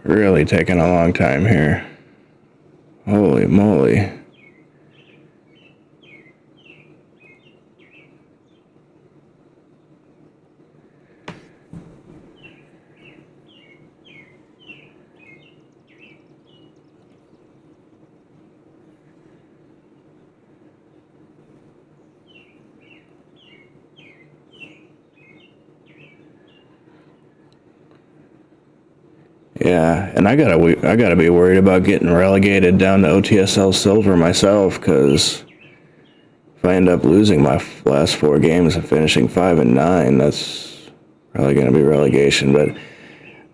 Really taking a long time here. Holy moly. Yeah, and I gotta be worried about getting relegated down to OTSL Silver myself, because if I end up losing my last 4 games and finishing 5-9, that's probably gonna be relegation. But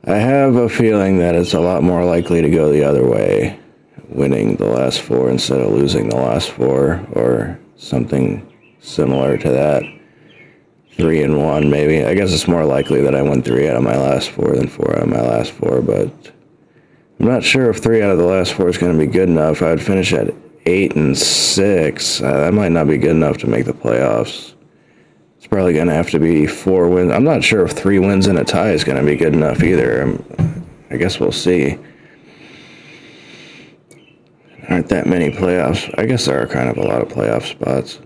I have a feeling that it's a lot more likely to go the other way, winning the last 4 instead of losing the last 4, or something similar to that. 3-1 maybe. I guess it's more likely that I win 3 out of my last 4 than 4 out of my last 4, but I'm not sure if 3 out of the last 4 is going to be good enough. I would finish at 8-6. That might not be good enough to make the playoffs. It's probably going to have to be 4 wins. I'm not sure if 3 wins and a tie is going to be good enough either. I guess we'll see. Aren't that many playoffs? I guess there are kind of a lot of playoff spots.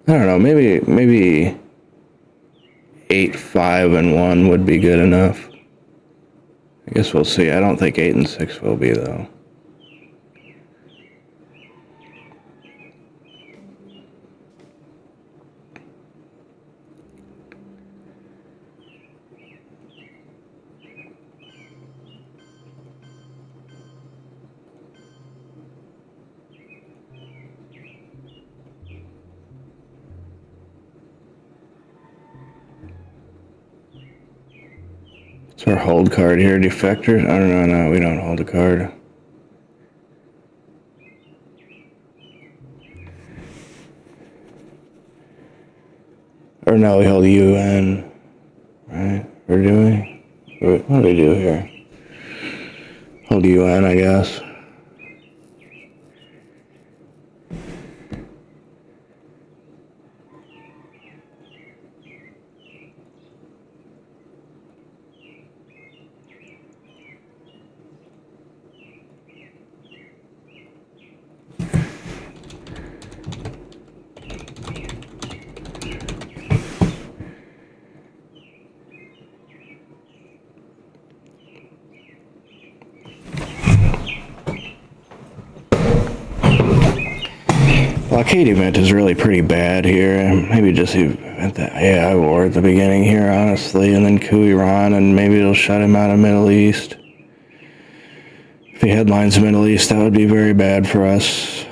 I don't know, maybe 8-5-1 would be good enough. I guess we'll see. I don't think 8-6 will be, though. It's our hold card here, defectors. I don't know, no, we don't hold a card. Or no, we hold UN, right? Or do we? What do we do here? Hold UN, I guess. Blockade event is really pretty bad here. Maybe just at the AI war at the beginning here, honestly, and then coup Iran, and maybe it'll shut him out of Middle East. If he headlines the Middle East, that would be very bad for us.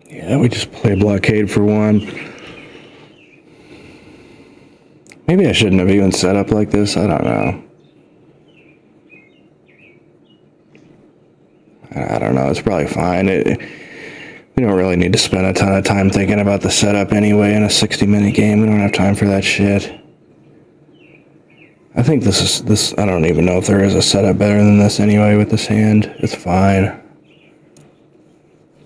Yeah, we just play blockade for 1. Maybe I shouldn't have even set up like this. I don't know. I don't know. It's probably fine. We don't really need to spend a ton of time thinking about the setup anyway in a 60-minute game. We don't have time for that shit. I think this. I don't even know if there is a setup better than this anyway with this hand. It's fine.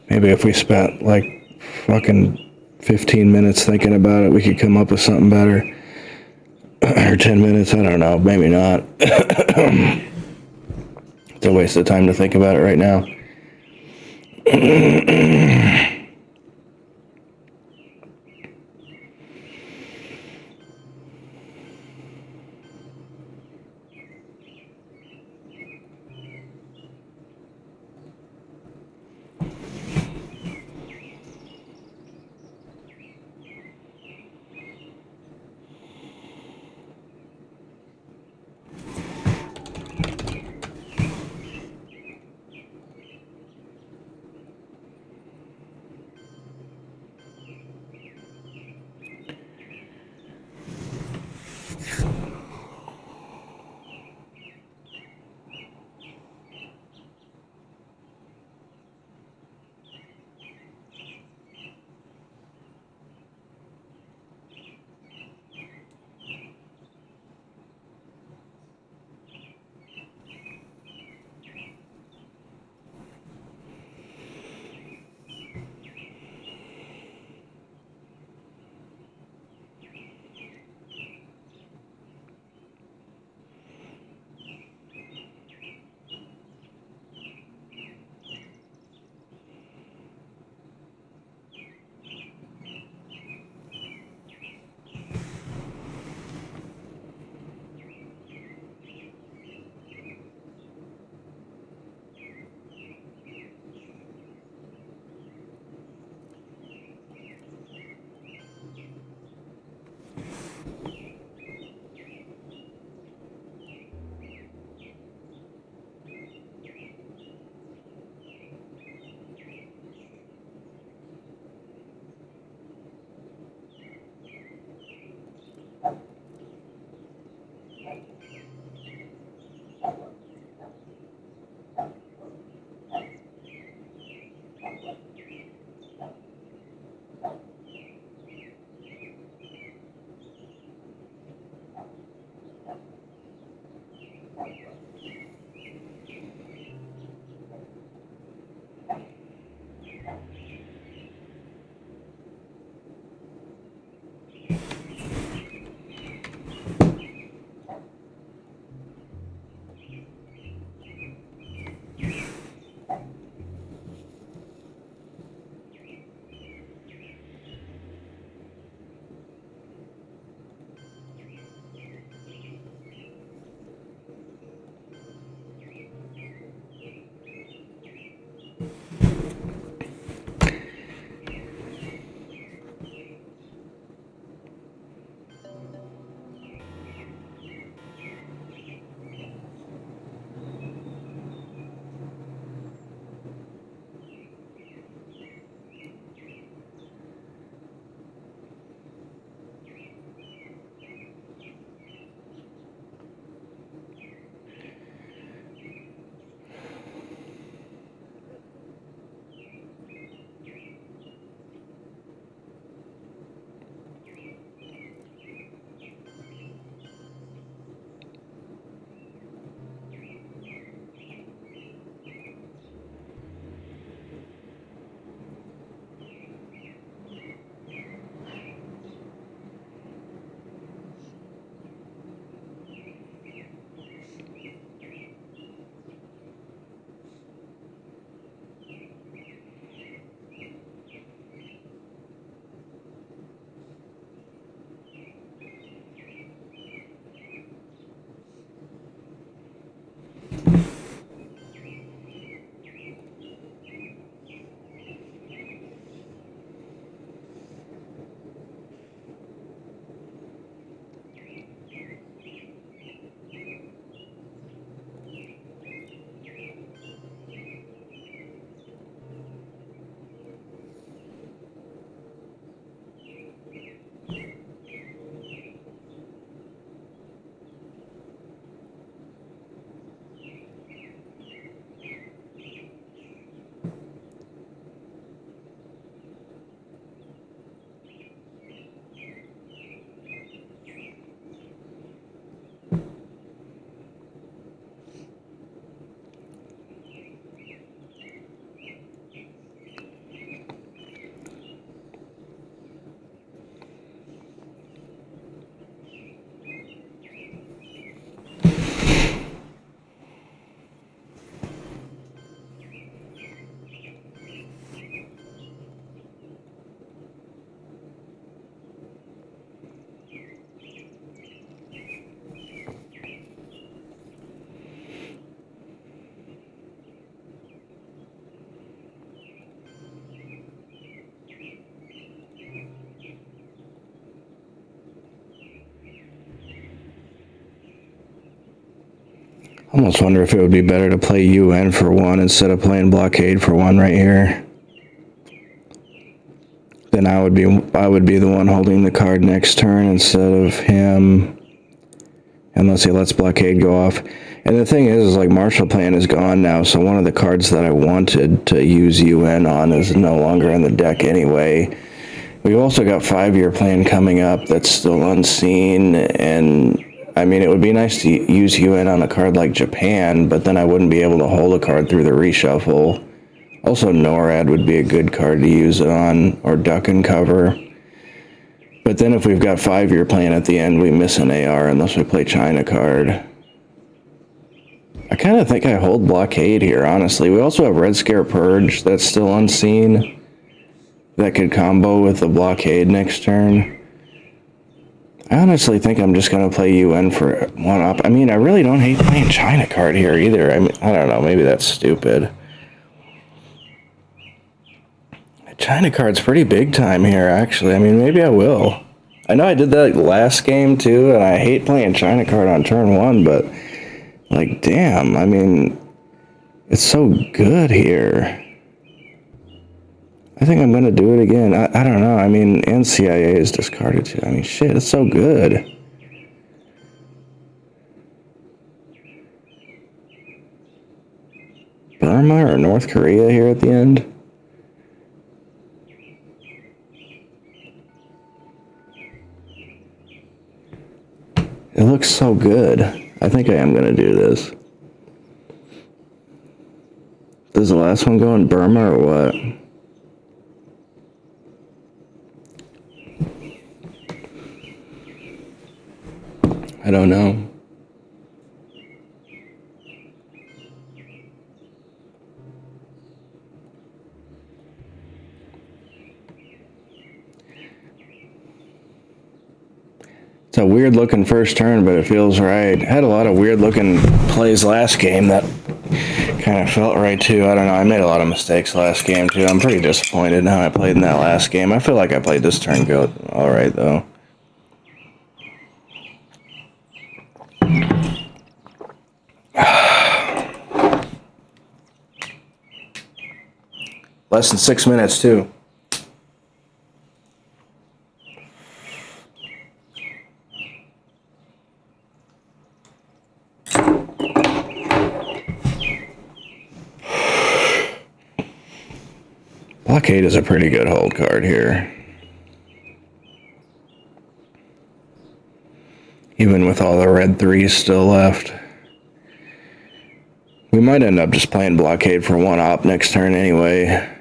Maybe if we spent like fucking 15 minutes thinking about it, we could come up with something better. Or 10 minutes, I don't know. Maybe not. It's a waste of time to think about it right now. Almost wonder if it would be better to play UN for 1 instead of playing Blockade for 1 right here. Then I would be the one holding the card next turn instead of him, unless he lets Blockade go off. And the thing is like Marshall Plan is gone now, so one of the cards that I wanted to use UN on is no longer in the deck anyway. We've also got 5-year plan coming up that's still unseen, and I mean, it would be nice to use UN on a card like Japan, but then I wouldn't be able to hold a card through the reshuffle. Also, NORAD would be a good card to use it on, or Duck and Cover. But then if we've got 5-year plan at the end, we miss an AR unless we play China card. I kind of think I hold Blockade here, honestly. We also have Red Scare Purge that's still unseen. That could combo with the Blockade next turn. I honestly think I'm just going to play UN for 1 up. I mean, I really don't hate playing China card here either. I mean, I don't know, maybe that's stupid. China card's pretty big time here, actually. I mean, maybe I will. I know I did that last game, too, and I hate playing China card on turn 1, but, like, damn, I mean, it's so good here. I think I'm going to do it again. I don't know. I mean, and CIA is discarded, too. I mean, shit, it's so good. Burma or North Korea here at the end? It looks so good. I think I am going to do this. Does the last one go in Burma or what? I don't know. It's a weird looking first turn, but it feels right. Had a lot of weird looking plays last game that kind of felt right too. I don't know. I made a lot of mistakes last game too. I'm pretty disappointed in how I played in that last game. I feel like I played this turn good. All right though. Less than 6 minutes too. Blockade is a pretty good hold card here. Even with all the red 3s still left. We might end up just playing Blockade for 1 op next turn anyway.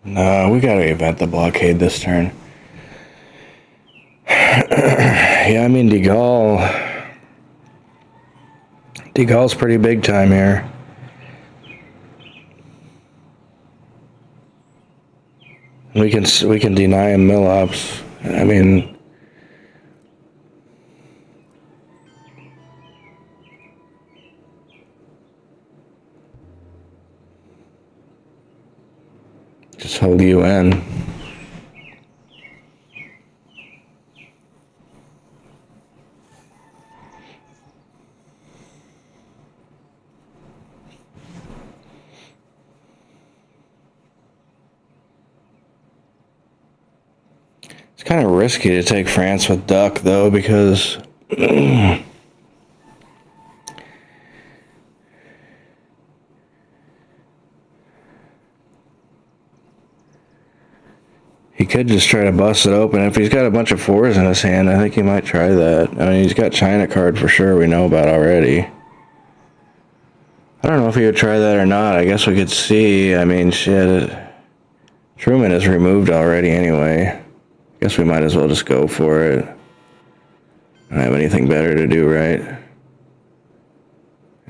No, we gotta event the Blockade this turn. Yeah, I mean, DeGaull's pretty big time here. We can deny him mill-ups. I mean, Just hold you in. It's kind of risky to take France with Duck, though, because he could just try to bust it open. If he's got a bunch of fours in his hand, I think he might try that. I mean, he's got China card for sure, we know about already. I don't know if he would try that or not. I guess we could see. I mean, shit. Truman is removed already anyway. Guess we might as well just go for it. I don't have anything better to do, right?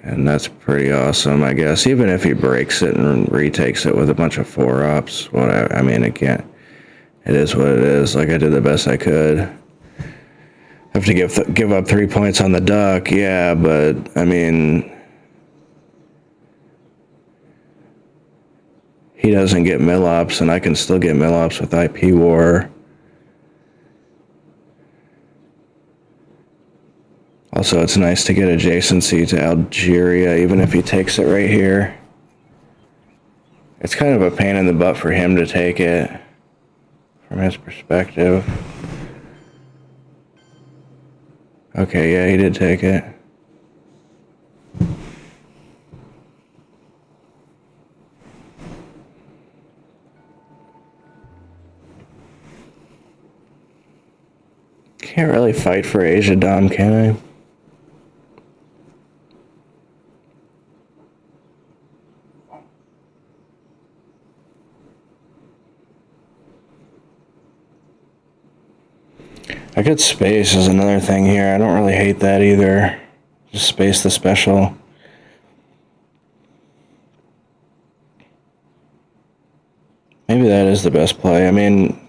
And that's pretty awesome, I guess. Even if he breaks it and retakes it with a bunch of 4-ups, whatever. I mean, it can't. It is what it is. Like, I did the best I could. Have to give up 3 points on the Duck, yeah, but I mean, he doesn't get mill-ops, and I can still get mill-ops with IP War. Also, it's nice to get adjacency to Algeria, even if he takes it right here. It's kind of a pain in the butt for him to take it, from his perspective. Okay, yeah, he did take it. Can't really fight for Asia Dom, can I? I could space is another thing here. I don't really hate that either. Just space the special. Maybe that is the best play. I mean,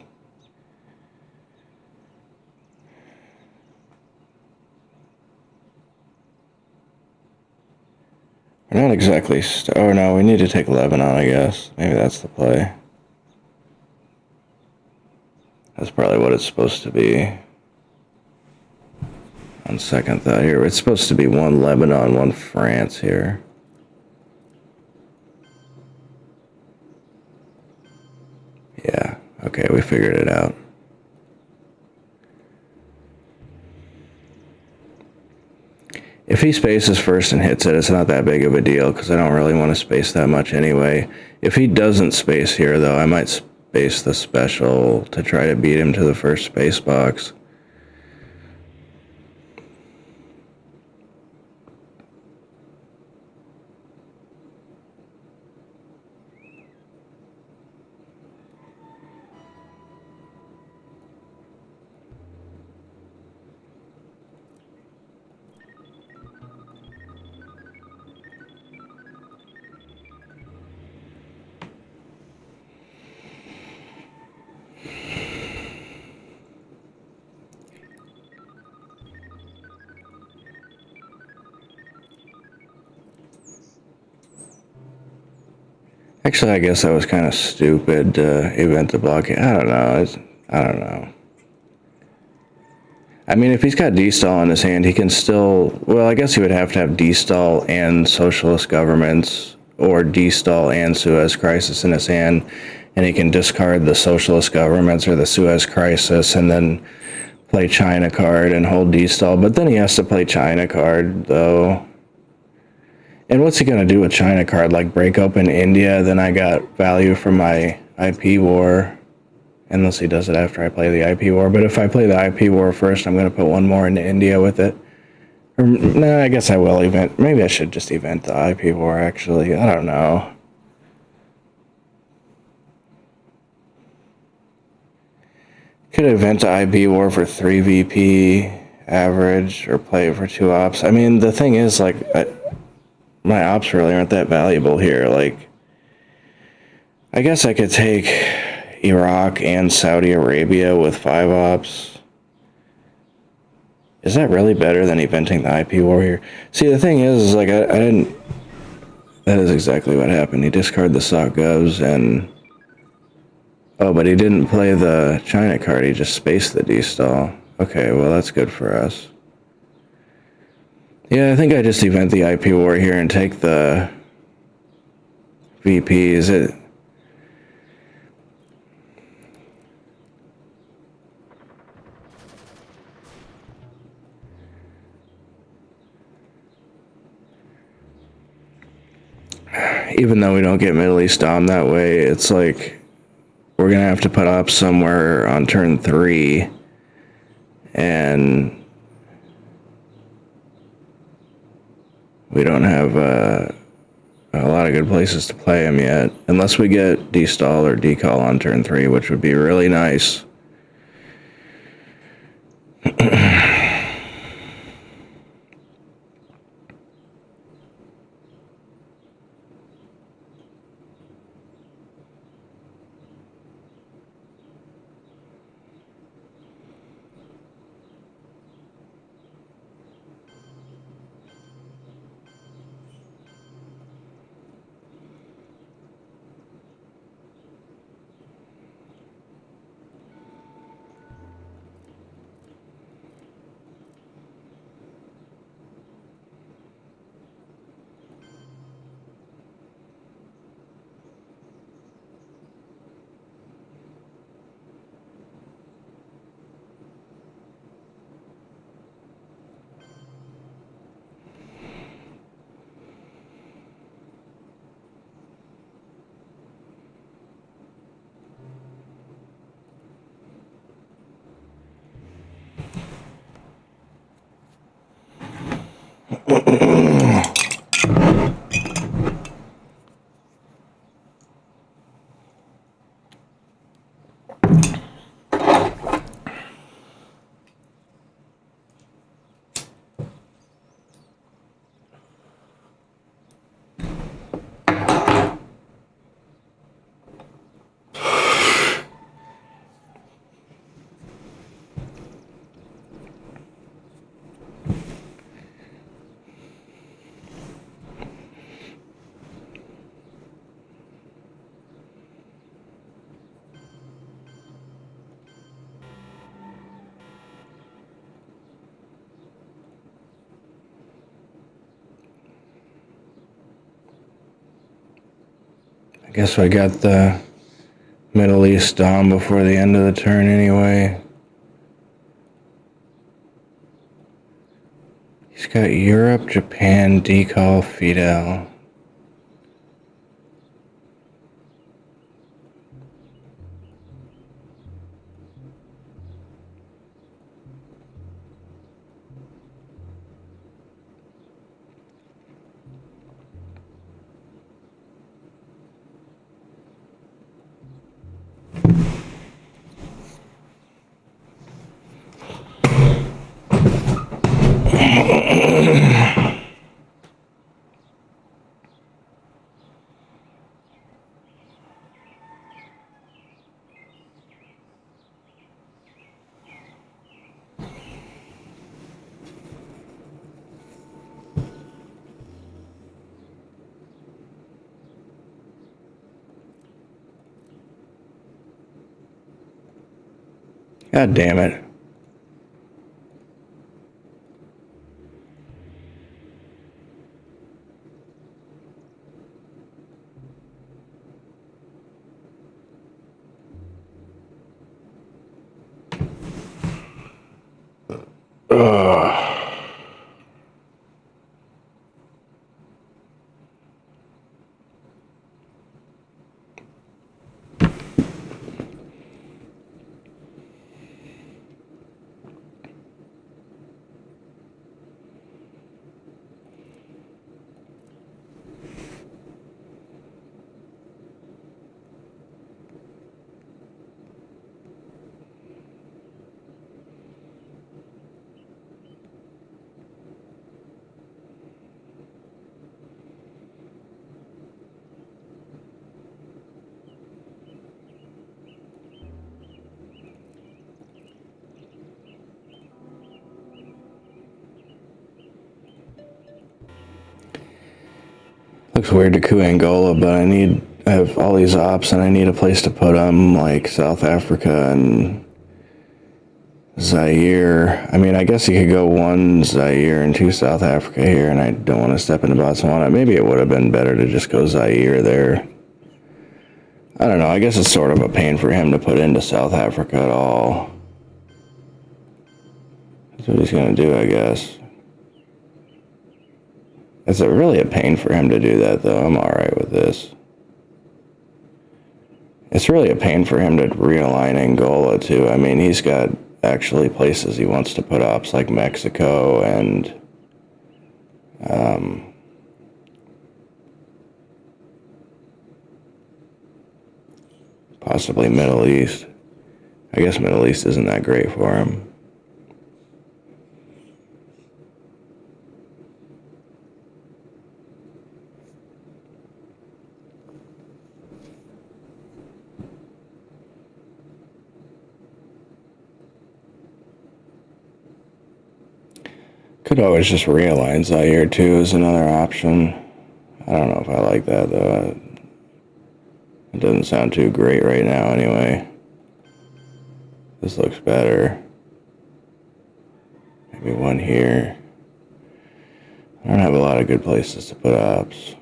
we're not exactly... oh no, we need to take Lebanon, I guess. Maybe that's the play. That's probably what it's supposed to be. On second thought here, it's supposed to be 1 Lebanon, 1 France here. Yeah, okay, we figured it out. If he spaces first and hits it, it's not that big of a deal, because I don't really want to space that much anyway. If he doesn't space here, though, I might space the special to try to beat him to the first space box. Actually, I guess that was kind of stupid to event the blockade. I don't know. I don't know. I mean, if he's got D-stall in his hand, he can still... well, I guess he would have to have D-stall and socialist governments, or D-stall and Suez Crisis in his hand, and he can discard the socialist governments or the Suez Crisis and then play China card and hold D-stall. But then he has to play China card, though. And what's he going to do with China card? Like, break open India, then I got value from my IP war. Unless he does it after I play the IP war. But if I play the IP war first, I'm going to put 1 more into India with it. Or, no, I guess I will event. Maybe I should just event the IP war, actually. I don't know. Could event the IP war for 3 VP average, or play it for 2 ops. I mean, the thing is, like... my ops really aren't that valuable here. Like, I guess I could take Iraq and Saudi Arabia with 5 ops. Is that really better than eventing the IP war here? See, the thing is like, I didn't... that is exactly what happened. He discarded the SOC govs, and Oh, but he didn't play the China card. He just spaced the destall. Okay, well, that's good for us. Yeah, I think I just event the IP war here and take the VPs. Even though we don't get Middle East Dom that way, it's like we're going to have to put up somewhere on turn 3, and we don't have a lot of good places to play him yet, unless we get destall or decall on turn 3, which would be really nice. I guess I got the Middle East Dom before the end of the turn anyway. He's got Europe, Japan, decall, Fidel. God damn it. Ugh. Looks weird to coup Angola, but I need I have all these ops and I need a place to put them, like South Africa and Zaire. I mean, I guess you could go 1 Zaire and 2 South Africa here, and I don't want to step into Botswana. Maybe it would have been better to just go Zaire there. I don't know. I guess it's sort of a pain for him to put into South Africa at all. That's what he's going to do, I guess. It's really a pain for him to do that, though. I'm alright with this. It's really a pain for him to realign Angola, too. I mean, he's got actually places he wants to put ops, like Mexico and possibly Middle East. I guess Middle East isn't that great for him. Could always just realign Zaire too as another option. I don't know if I like that though. It doesn't sound too great right now anyway. This looks better. Maybe 1 here. I don't have a lot of good places to put ops.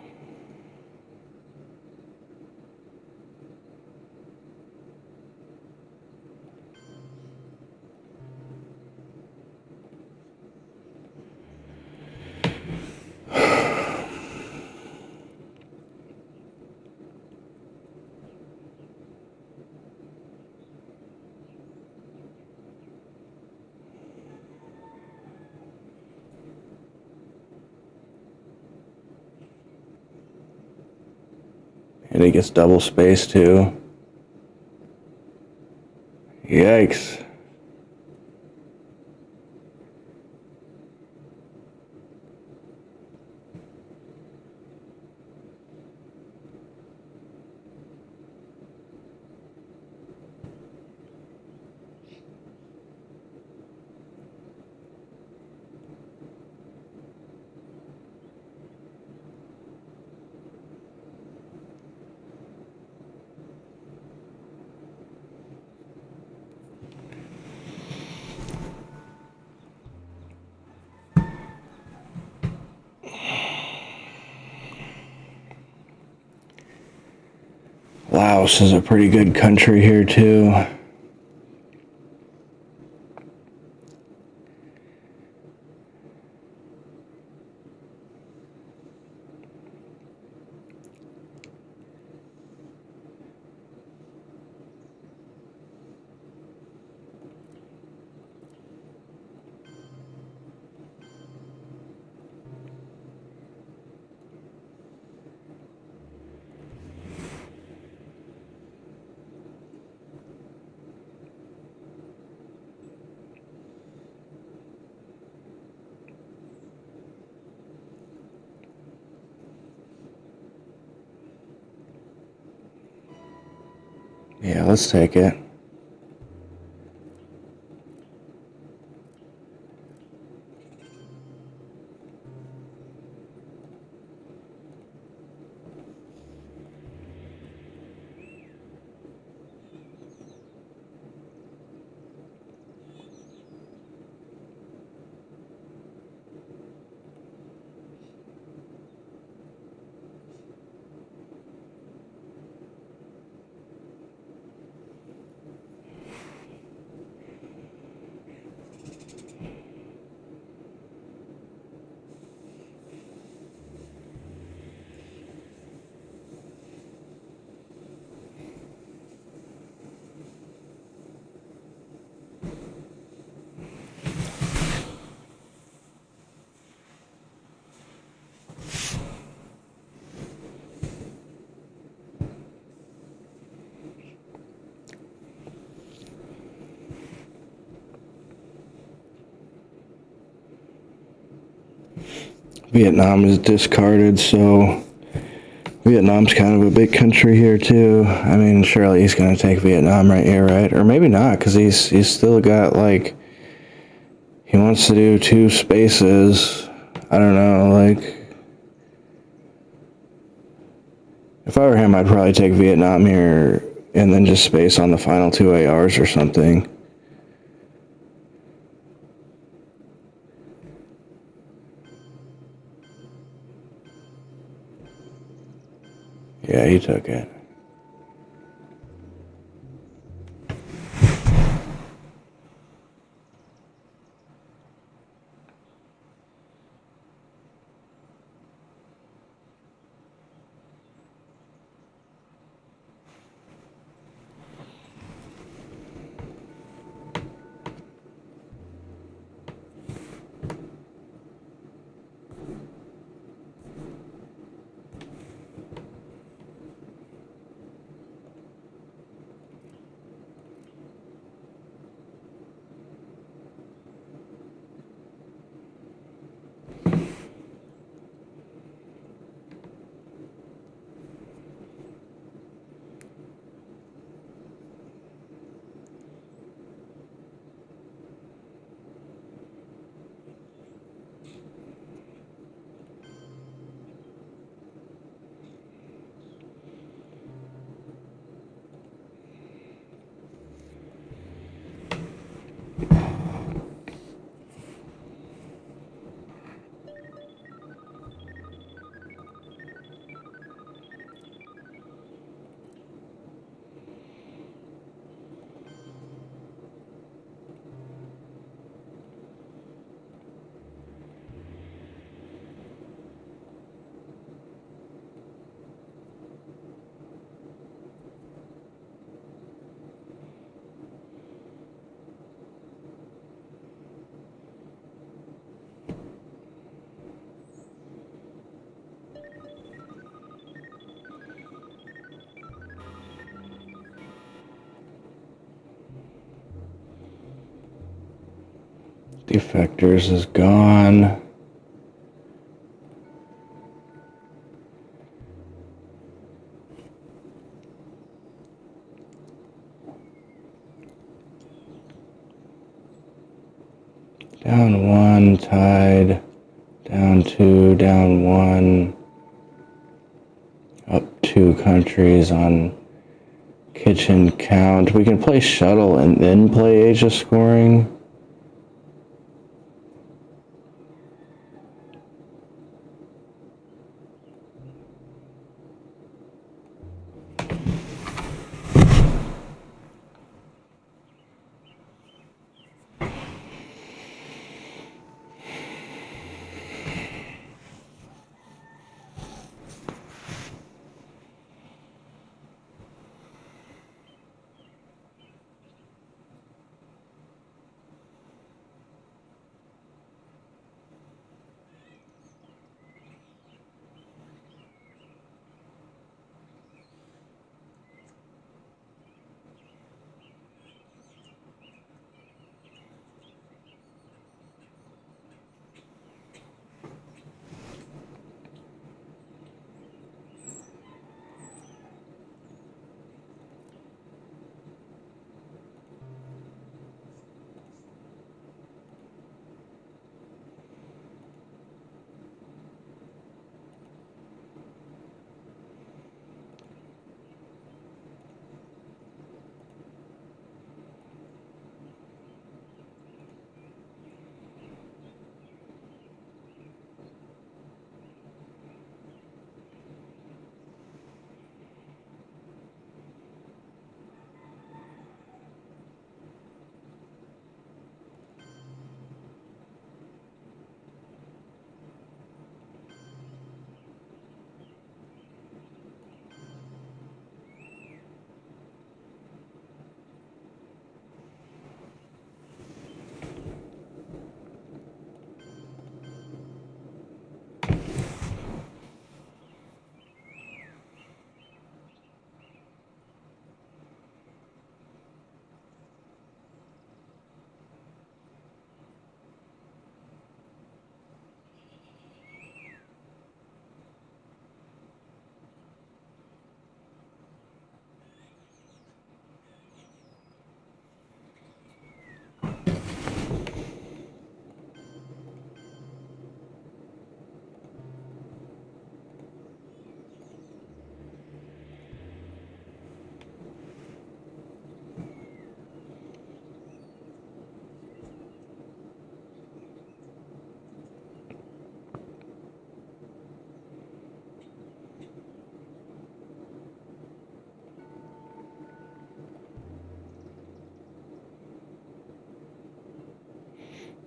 And he gets double space too. Yikes. Laos is a pretty good country here too. Yeah, let's take it. Vietnam is discarded, so Vietnam's kind of a big country here too. I mean, surely he's gonna take Vietnam right here, right? Or maybe not, because he's still got like, he wants to do 2 spaces. I don't know, like, If I were him, I'd probably take Vietnam here and then just space on the final 2 ARs or something. Yeah, he took it. Defectors is gone. Down 1, tied. Down 2, down 1. Up 2 countries on kitchen count. We can play shuttle and then play Asia scoring.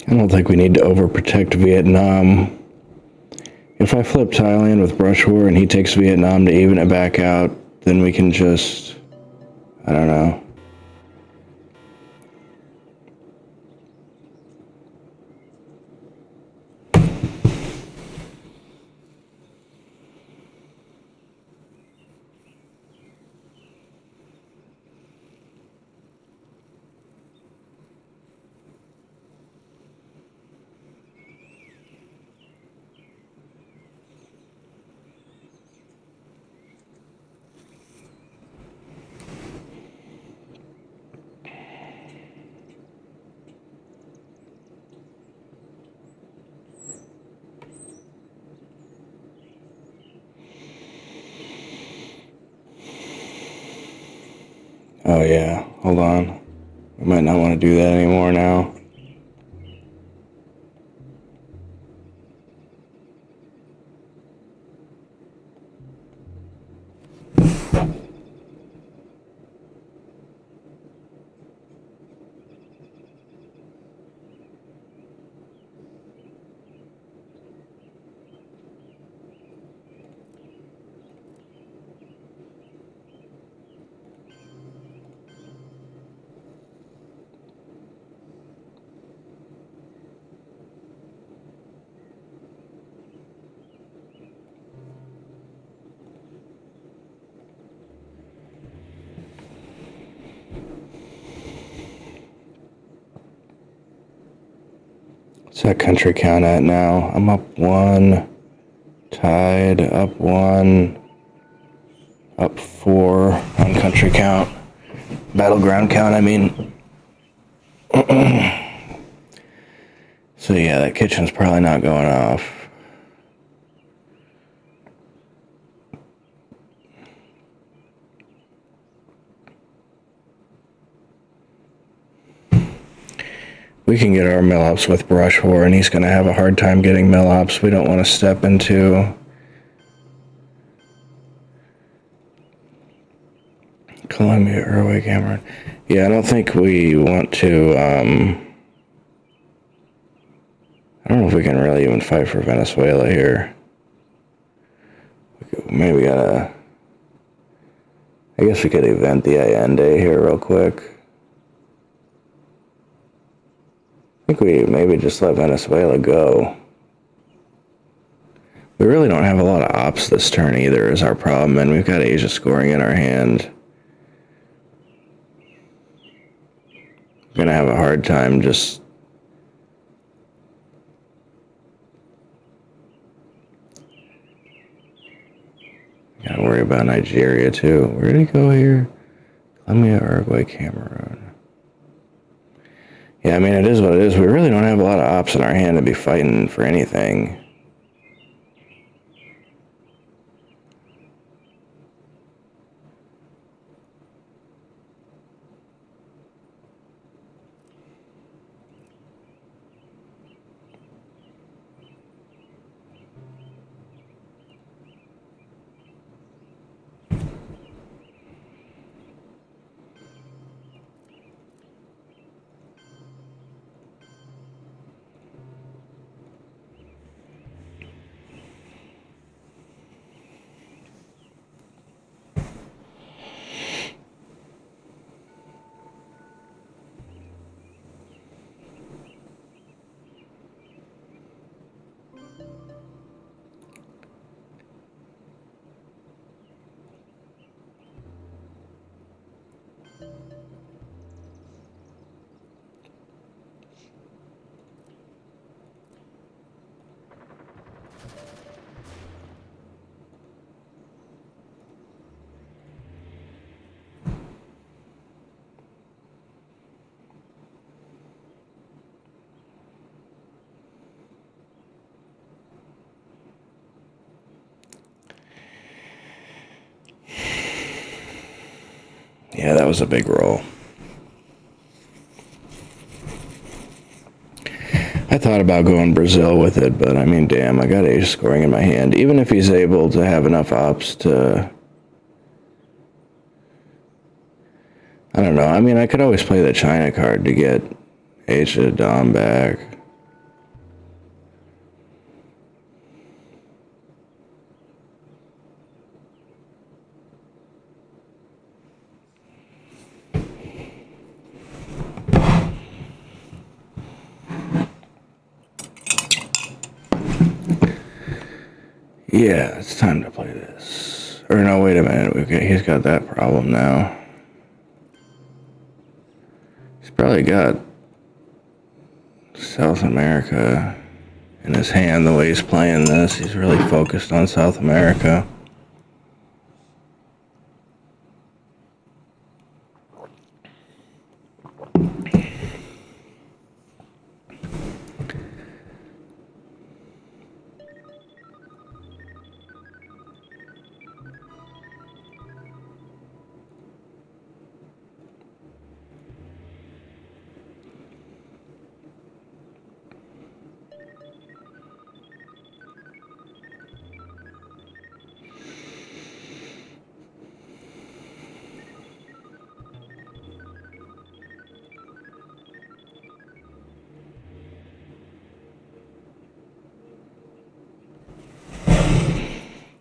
I don't think we need to overprotect Vietnam. If I flip Thailand with Brush War and he takes Vietnam to even it back out, then we can just, I don't know. Oh yeah, hold on. We might not want to do that anymore now. What's that country count at now? I'm up 1, tied, up 1, up 4 on country count. Battleground count, I mean. So yeah, that kitchen's probably not going off. We can get our mill-ups with Brush War, and he's going to have a hard time getting mill-ups. We don't want to step into Columbia, Uruguay, Cameroon. Yeah, I don't think we want to, I don't know if we can really even fight for Venezuela here. Maybe we gotta, I guess we could event the Allende here real quick. I think we maybe just let Venezuela go. We really don't have a lot of ops this turn either is our problem, and we've got Asia scoring in our hand. We're gonna have a hard time just gotta worry about Nigeria too. Where did he go here? Colombia, Uruguay, Cameroon. Yeah, I mean, it is what it is. We really don't have a lot of ops in our hand to be fighting for anything. Yeah, that was a big roll. I thought about going Brazil with it, but I mean, damn, I got Asia scoring in my hand. Even if he's able to have enough ops to, I don't know. I mean, I could always play the China card to get Asia Dom back. Yeah, it's time to play this. Or no, wait a minute. He's got that problem now. He's probably got South America in his hand the way he's playing this. He's really focused on South America.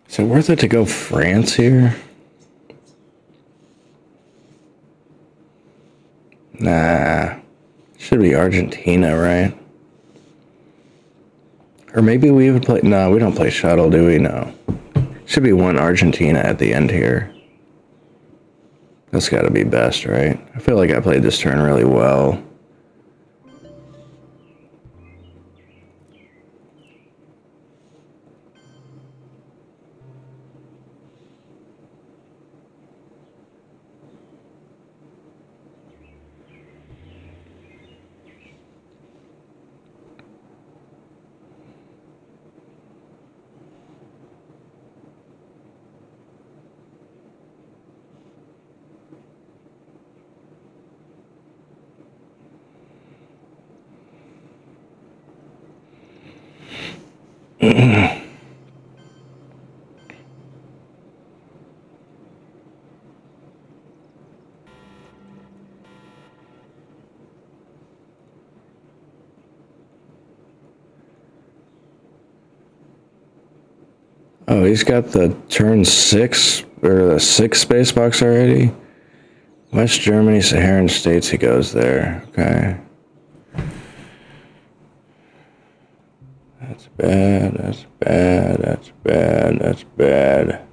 Is it worth it to go France here? Nah. Should be Argentina, right? Or maybe we even play... No, we don't play shuttle, do we? No. Should be one Argentina at the end here. That's got to be best, right? I feel like I played this turn really well. Oh, he's got the turn 6 or the 6 space box already. West Germany, Saharan states, he goes there. Okay. That's bad, that's bad, that's bad, that's bad.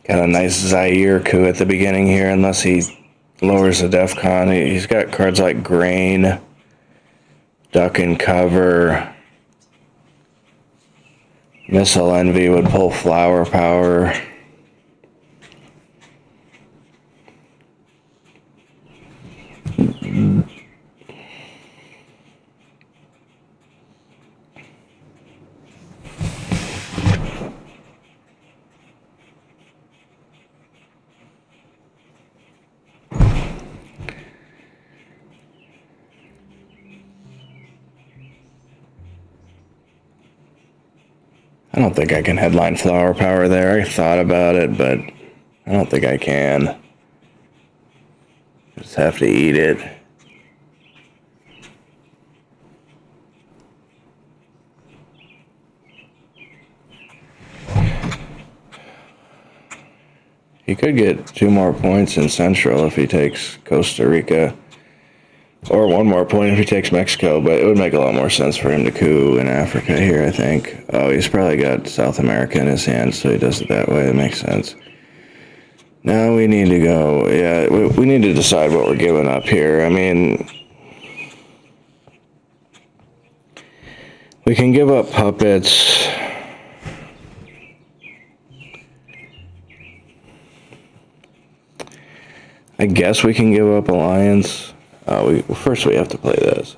Got a nice Zaire coup at the beginning here, unless he lowers the DEFCON. He's got cards like Grain, Duck and Cover, Missile Envy would pull Flower Power. I don't think I can headline Flower Power there. I thought about it, but I don't think I can. Just have to eat it. He could get 2 more points in Central if he takes Costa Rica. Or 1 more point if he takes Mexico, but it would make a lot more sense for him to coup in Africa here, I think. Oh, he's probably got South America in his hands, so he does it that way. It makes sense. Now we need to go, yeah, we need to decide what we're giving up here. I mean, We can give up puppets. I guess we can give up alliance. First we have to play this.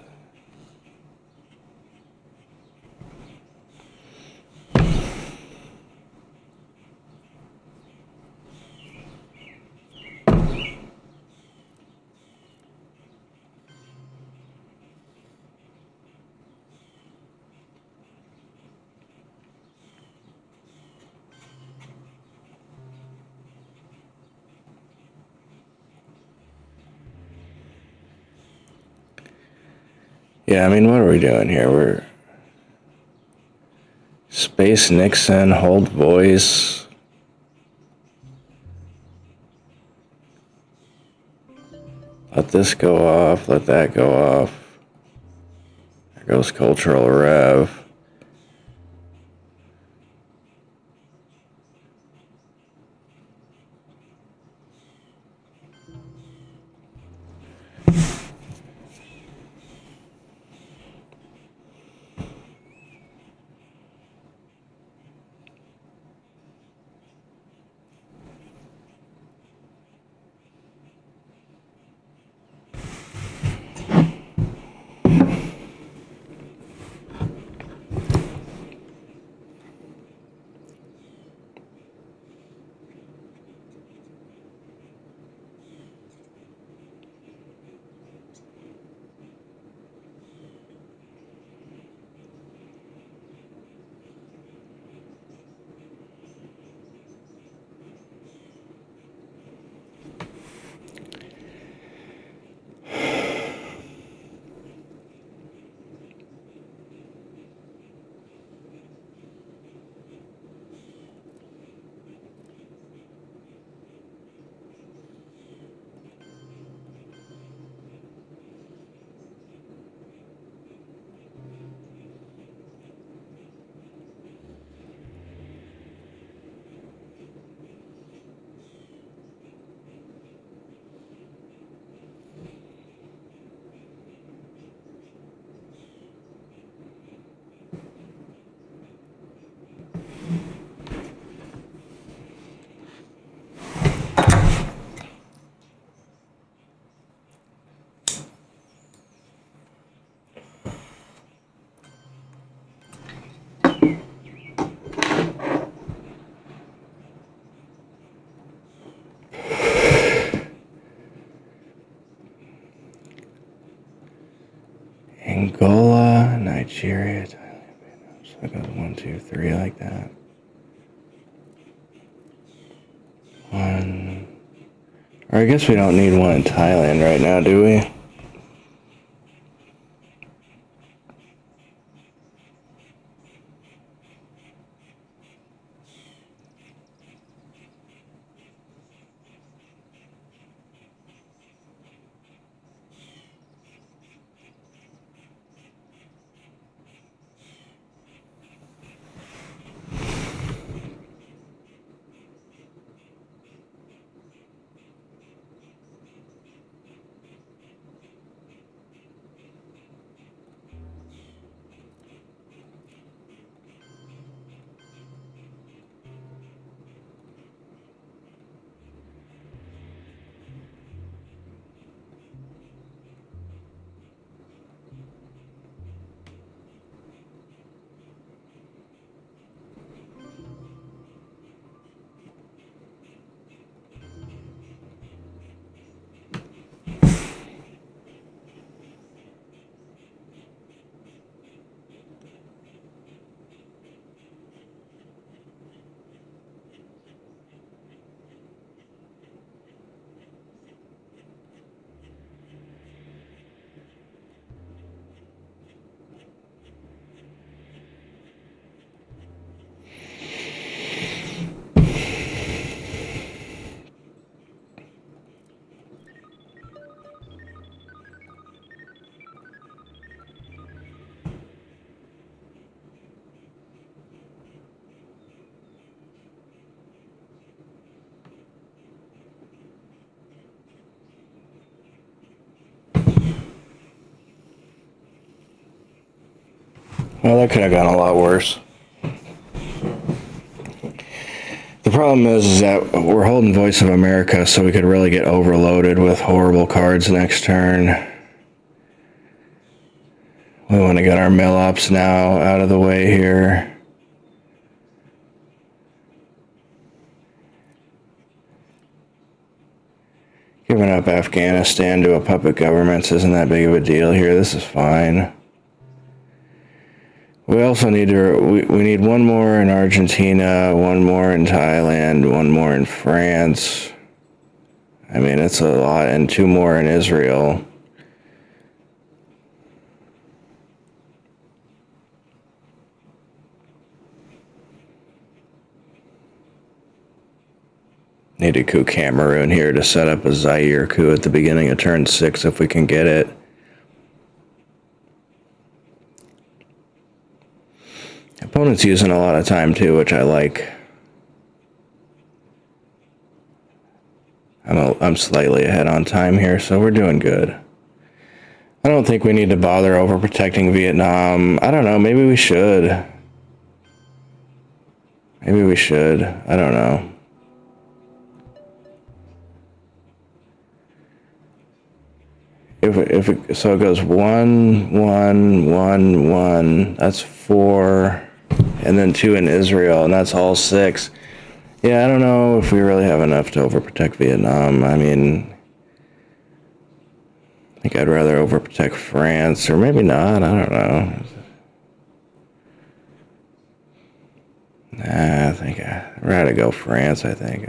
Yeah, I mean, what are we doing here? We're Space Nixon, hold voice. Let this go off, let that go off. There goes cultural rev. Angola, Nigeria, Thailand. So I got 1, 2, 3 like that. 1. Or I guess we don't need one in Thailand right now, do we? Well, that could have gone a lot worse. The problem is that we're holding Voice of America, so we could really get overloaded with horrible cards next turn. We want to get our mill-ups now out of the way here. Giving up Afghanistan to a puppet government isn't that big of a deal here. This is fine. We also need to, we need one more in Argentina, one more in Thailand, one more in France. I mean, it's a lot, and two more in Israel. Need a coup Cameroon here to set up a Zaire coup at the beginning of turn 6 if we can get it. Opponent's using a lot of time too, which I like. I'm slightly ahead on time here, so we're doing good. I don't think we need to bother overprotecting Vietnam. I don't know, maybe we should. Maybe we should. I don't know. So it goes 1, 1, 1, 1. That's 4, and then 2 in Israel, and that's all 6. Yeah, I don't know if we really have enough to overprotect Vietnam. I mean, I think I'd rather overprotect France, or maybe not. I don't know. Nah, I think I'd rather go France, I think.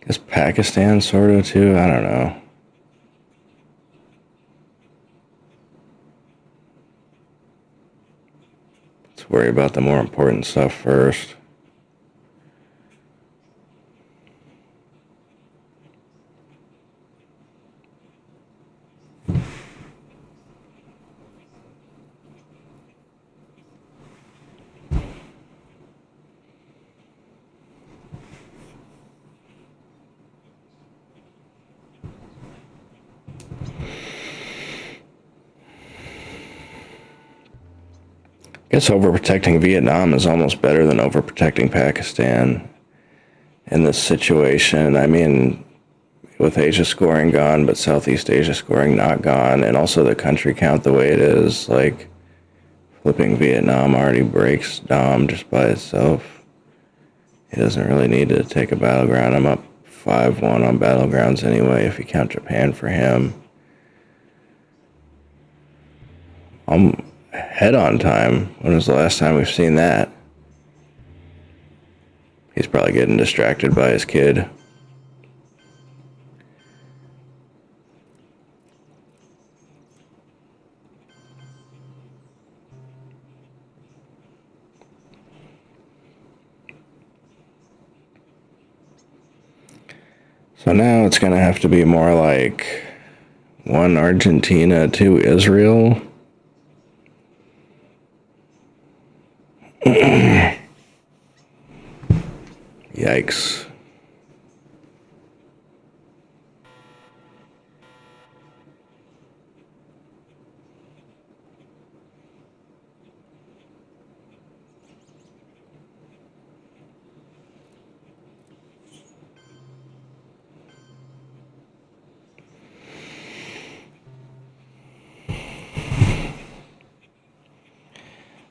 Is Pakistan sort of too? I don't know. Let's worry about the more important stuff first. I guess overprotecting Vietnam is almost better than overprotecting Pakistan in this situation. I mean, with Asia scoring gone, but Southeast Asia scoring not gone, and also the country count the way it is, like, flipping Vietnam already breaks Dom just by itself. He doesn't really need to take a battleground. I'm up 5-1 on battlegrounds anyway, if you count Japan for him. I'm head on time. When was the last time we've seen that? He's probably getting distracted by his kid. So now it's going to have to be more like 1 Argentina, 2 Israel. Yikes.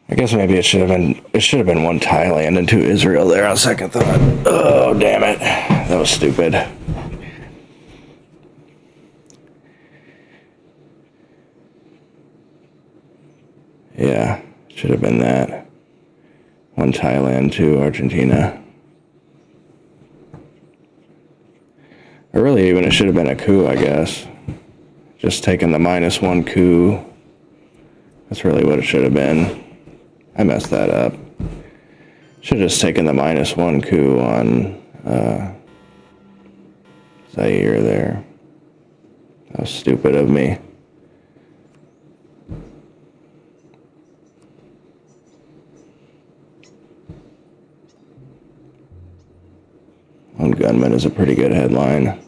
I guess maybe it should have been 1 Thailand and 2 Israel there on second thought. Oh, damn it. That was stupid. Yeah, should have been that. 1 Thailand, 2 Argentina. Or really, even it should have been a coup, I guess. Just taking the -1 coup. That's really what it should have been. I messed that up. Should have just taken the -1 coup on Zaire there. How stupid of me. One gunman is a pretty good headline.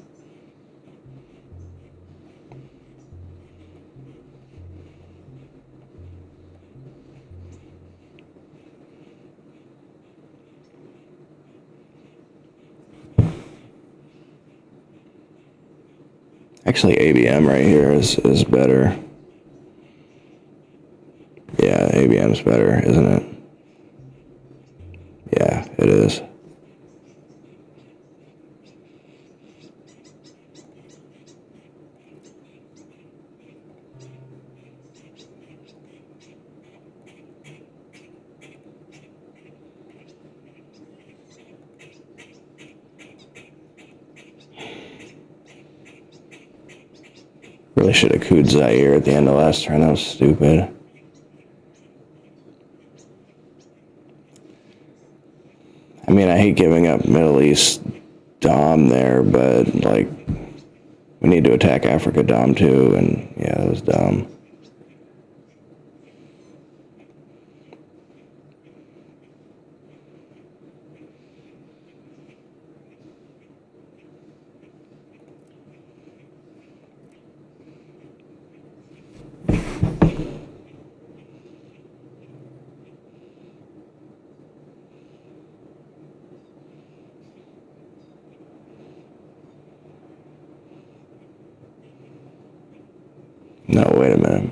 Actually, ABM right here is better. Yeah, ABM's better, isn't it? Yeah, it is. Really should have cooed Zaire at the end of last turn. That was stupid. I mean, I hate giving up Middle East Dom there, but, like, we need to attack Africa Dom too, and yeah, that was dumb. No, wait a minute.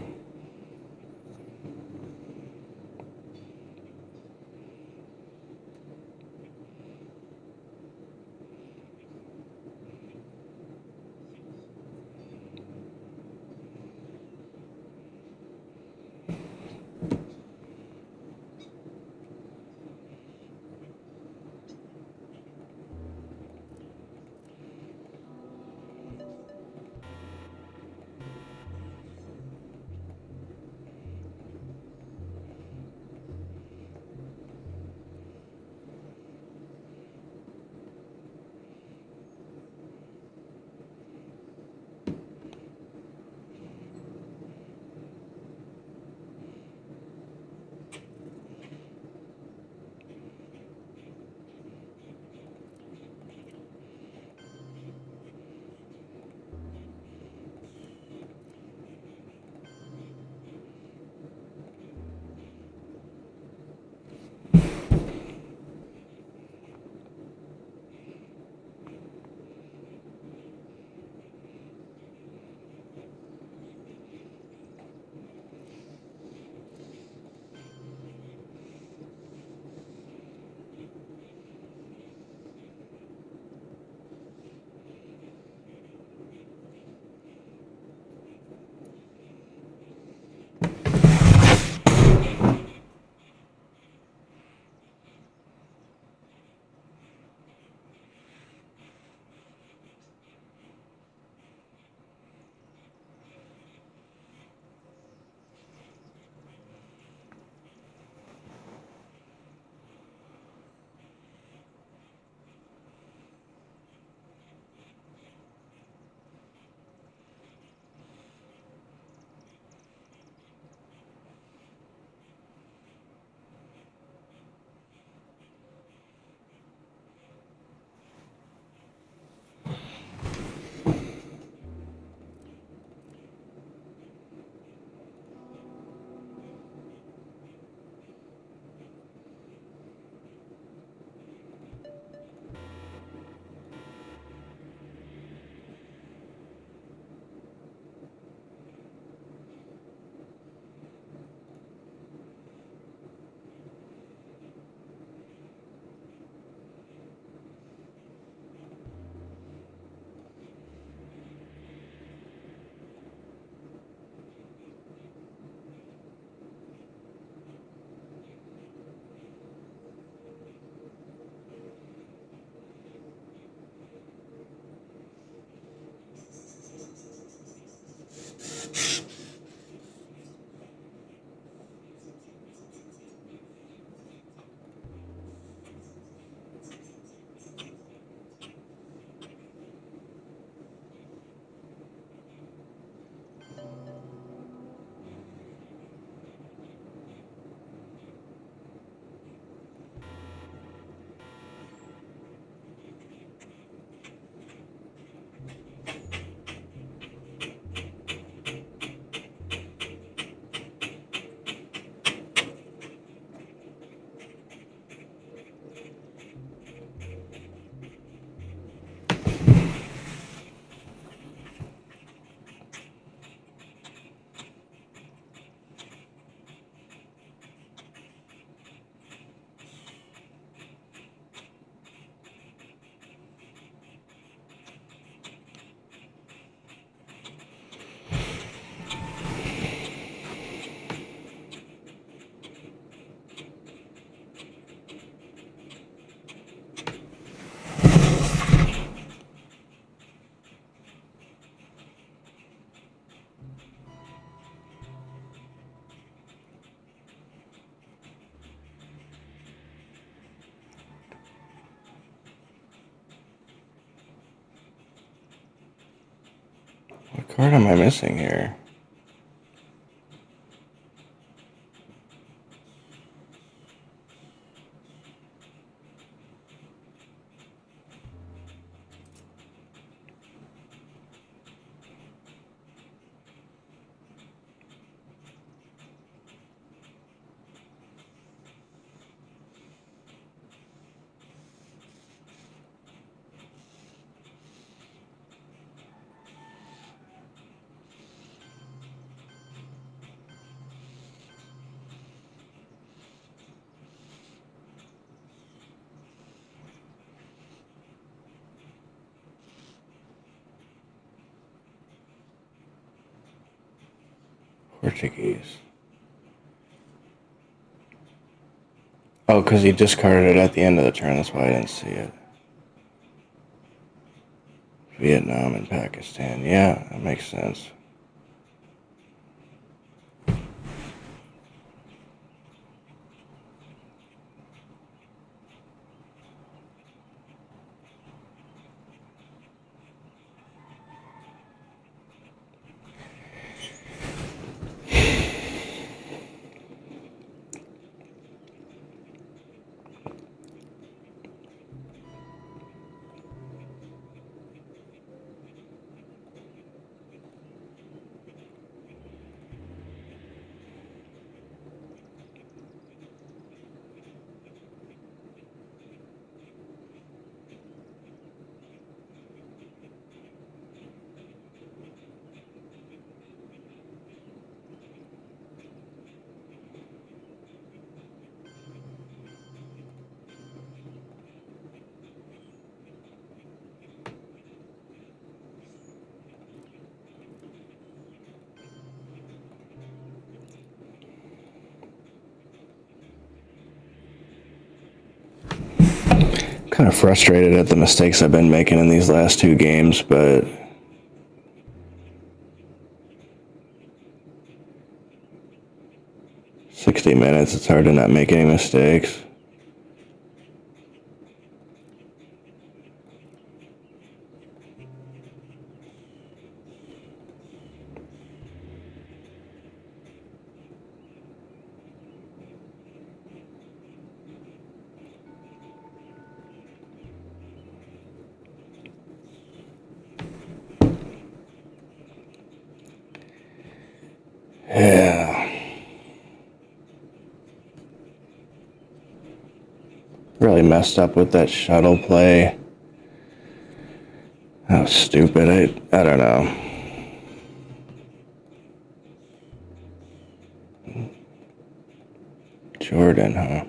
card am I missing here? Portuguese. Oh, because he discarded it at the end of the turn. That's why I didn't see it. Vietnam and Pakistan. Yeah, that makes sense. Kind of frustrated at the mistakes I've been making in these last two games, but $60, it's hard to not make any mistakes. Yeah. Really messed up with that shuttle play. That was stupid. I don't know. Jordan, huh?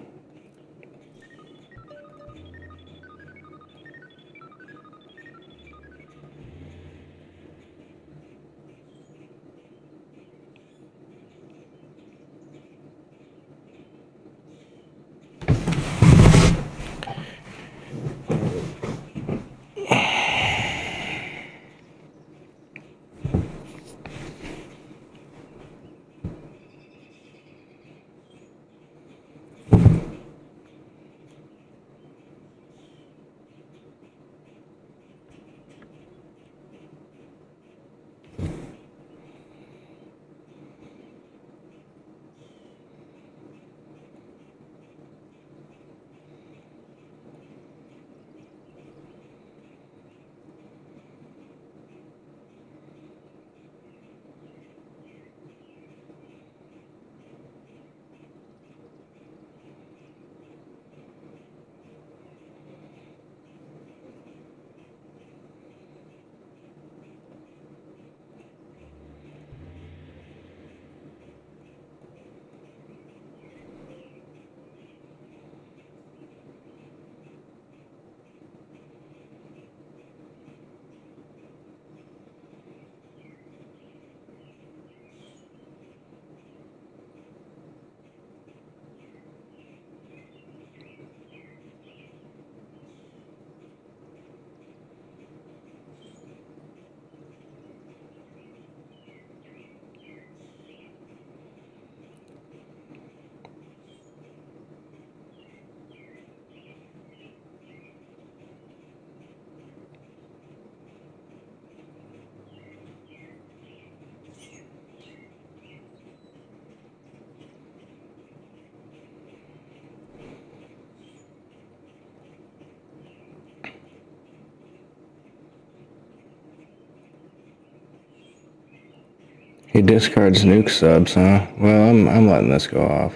He discards nuke subs, huh? Well, I'm letting this go off.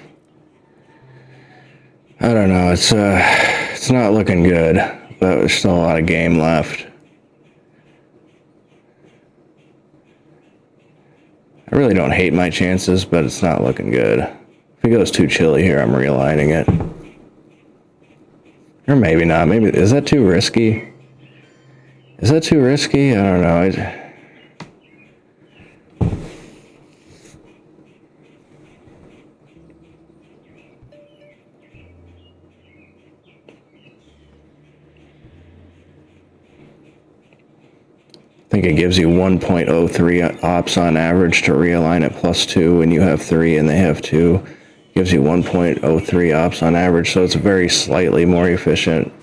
I don't know. It's not looking good, but there's still a lot of game left. I really don't hate my chances, but it's not looking good. If it goes too chilly here, I'm realigning it. Or maybe not. Maybe is that too risky? Is that too risky? I don't know. I think it gives you 1.03 ops on average to realign at +2 when you have 3 and they have 2. Gives you 1.03 ops on average, so it's very slightly more efficient.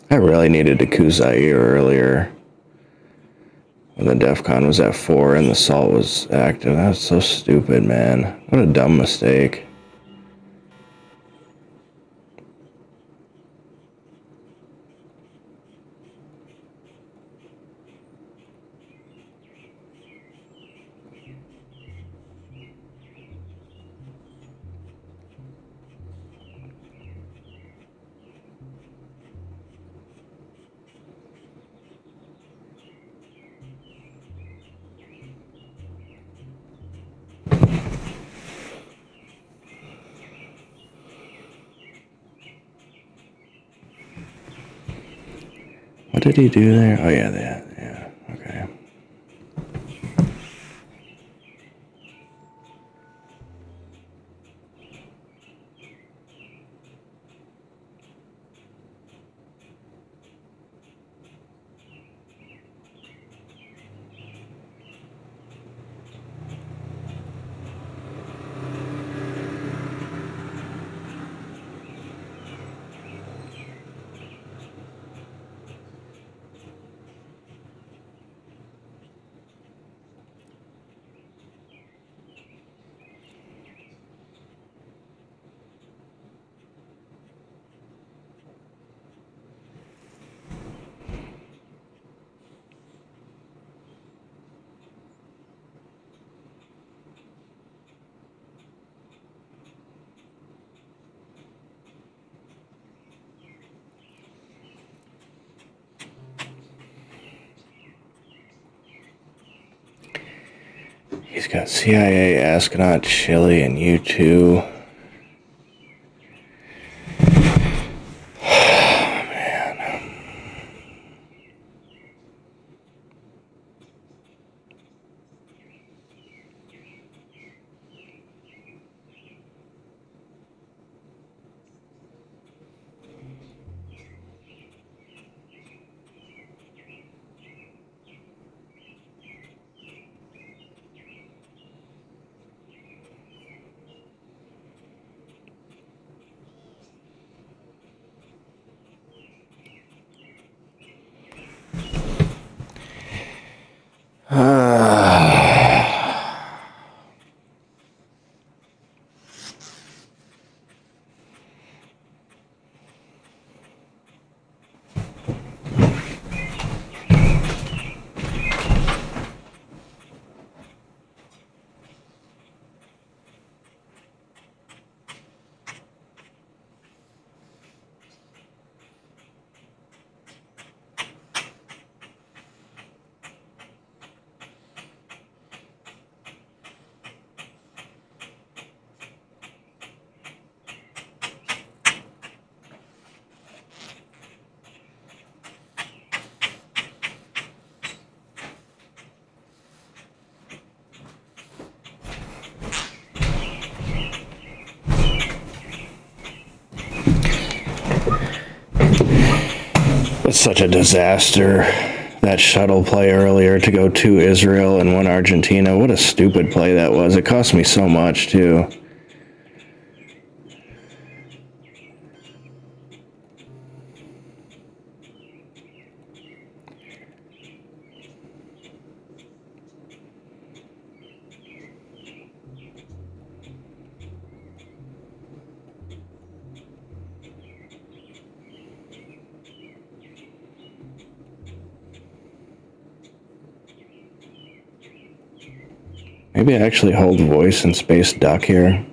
I really needed to Kuzai earlier when the DEFCON was at 4 and the salt was active. That was so stupid, man. What a dumb mistake. What did he do there? Oh, yeah, okay. He's got CIA, Astronaut, Chile, and U2. It's such a disaster. That shuttle play earlier to go to Israel and 1 Argentina. What a stupid play that was. It cost me so much, too. Maybe I actually hold voice and space duck here.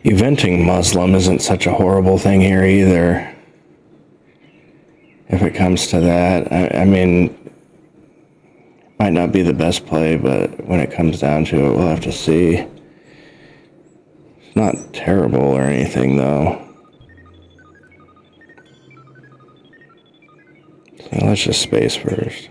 Eventing Muslim isn't such a horrible thing here either, if it comes to that. I mean, might not be the best play, but when it comes down to it, we'll have to see. Not terrible or anything, though. So let's just space first.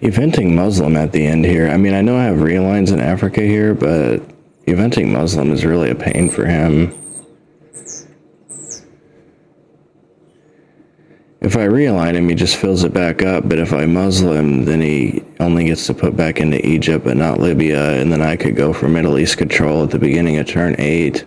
Eventing Muslim at the end here. I mean, I know I have realigns in Africa here, but eventing Muslim is really a pain for him. If I realign him, he just fills it back up, but if I Muslim, then he only gets to put back into Egypt, but not Libya, and then I could go for Middle East control at the beginning of turn 8.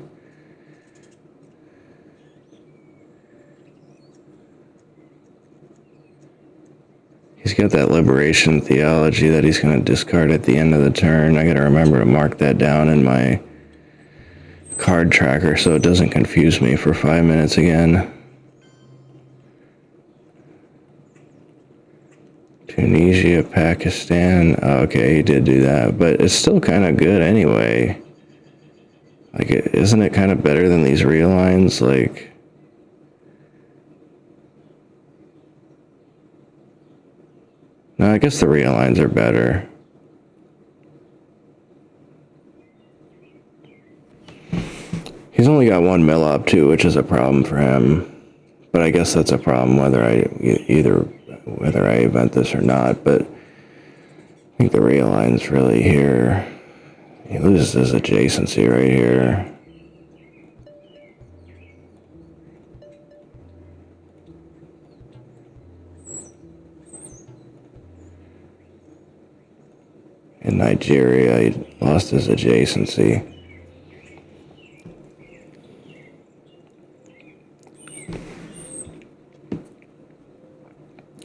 He's got that liberation theology that he's going to discard at the end of the turn. I got to remember to mark that down in my card tracker so it doesn't confuse me for 5 minutes again. Tunisia, Pakistan. Oh, okay, he did do that, but it's still kind of good anyway. Like, isn't it kind of better than these realigns? Like, no, I guess the realigns are better. He's only got 1 mil up too, which is a problem for him. But I guess that's a problem whether I event this or not. But I think the realign's really here. He loses his adjacency right here. In Nigeria, he lost his adjacency.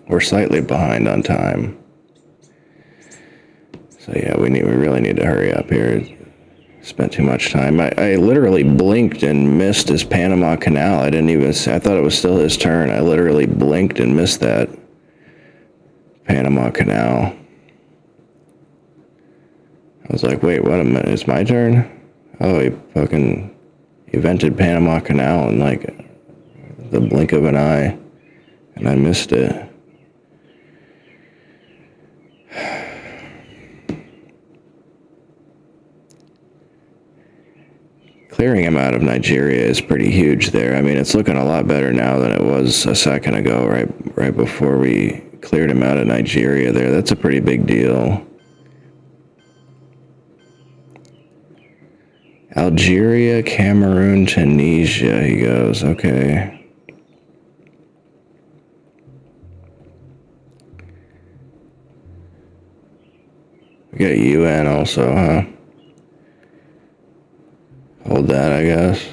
We're slightly behind on time. So yeah, we really need to hurry up here. Spent too much time. I literally blinked and missed his Panama Canal. I thought it was still his turn. I literally blinked and missed that Panama Canal. I was like, wait, what a minute, it's my turn? Oh, he fucking evented Panama Canal in like the blink of an eye, and I missed it. Clearing him out of Nigeria is pretty huge there. I mean, it's looking a lot better now than it was a second ago, right before we cleared him out of Nigeria there. That's a pretty big deal. Algeria, Cameroon, Tunisia, he goes. Okay. We got UN also, huh? Hold that, I guess.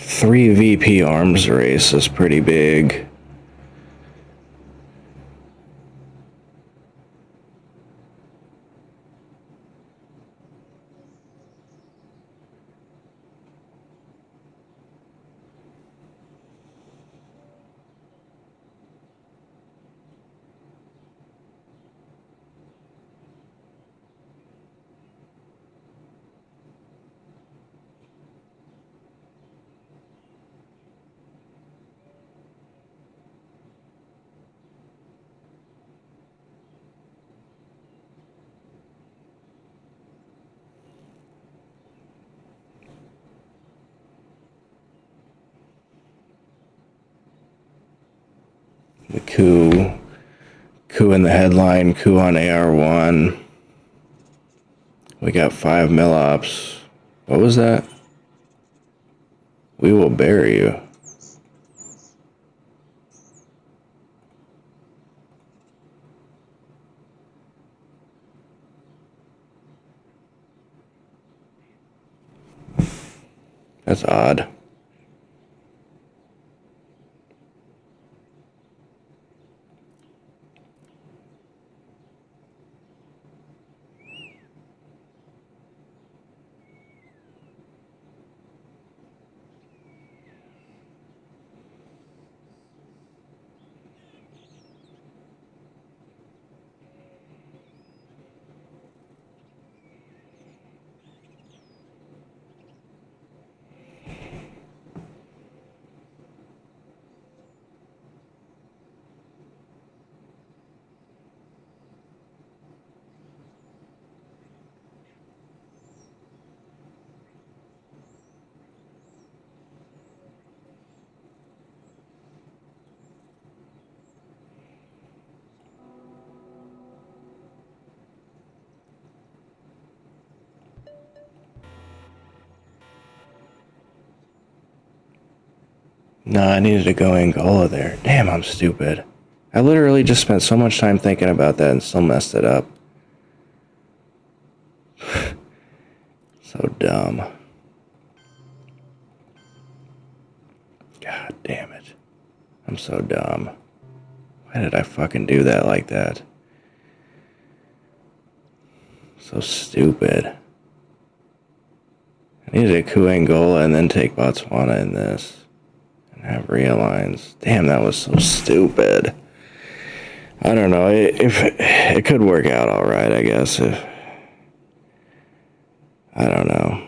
Three VP arms race is pretty big. The coup in the headline, coup on AR1. We got 5 mil-ops. What was that? We will bury you. That's odd. No, I needed to go Angola there. Damn, I'm stupid. I literally just spent so much time thinking about that and still messed it up. So dumb. God damn it. I'm so dumb. Why did I fucking do that like that? So stupid. I needed to coup Angola and then take Botswana in this. And have realigns. Damn, that was so stupid. I don't know. If it could work out all right, I guess. I don't know.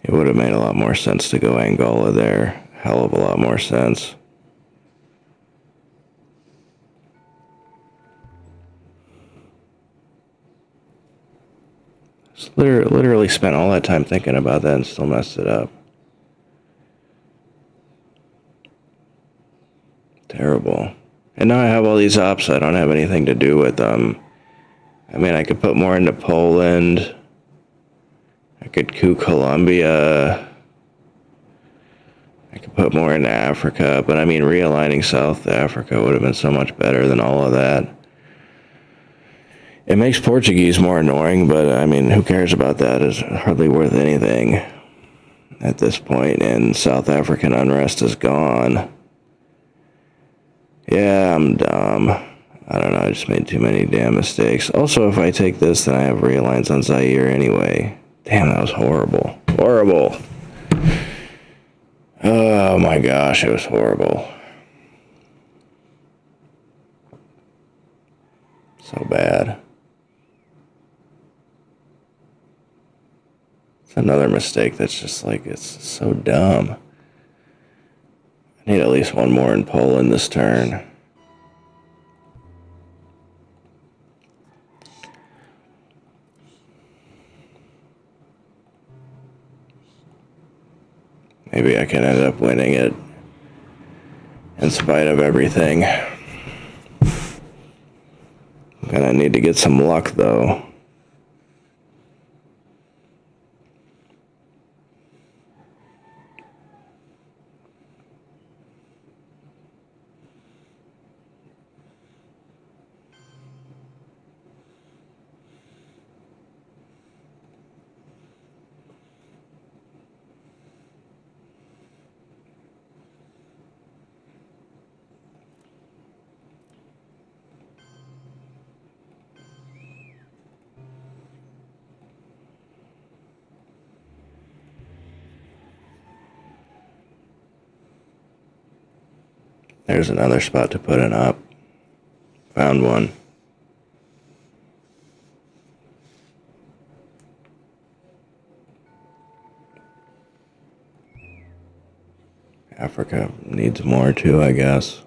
It would have made a lot more sense to go Angola there. Hell of a lot more sense. Just literally spent all that time thinking about that and still messed it up. Terrible. And now I have all these ops I don't have anything to do with them. I mean, I could put more into Poland. could coup Colombia. I could put more into Africa, but I mean, realigning South Africa would have been so much better than all of that. It makes Portuguese more annoying, but I mean, who cares about that? It's hardly worth anything at this point, and South African unrest is gone. Yeah, I'm dumb. I don't know, I just made too many damn mistakes. Also, if I take this, then I have realigns on Zaire anyway. Damn, that was horrible. Horrible. Oh my gosh, it was horrible. So bad. It's another mistake that's just like, it's so dumb. I need at least one more in Poland this turn. Maybe I can end up winning it in spite of everything. I'm gonna need to get some luck though. There's another spot to put it up. Found one. Africa needs more too, I guess.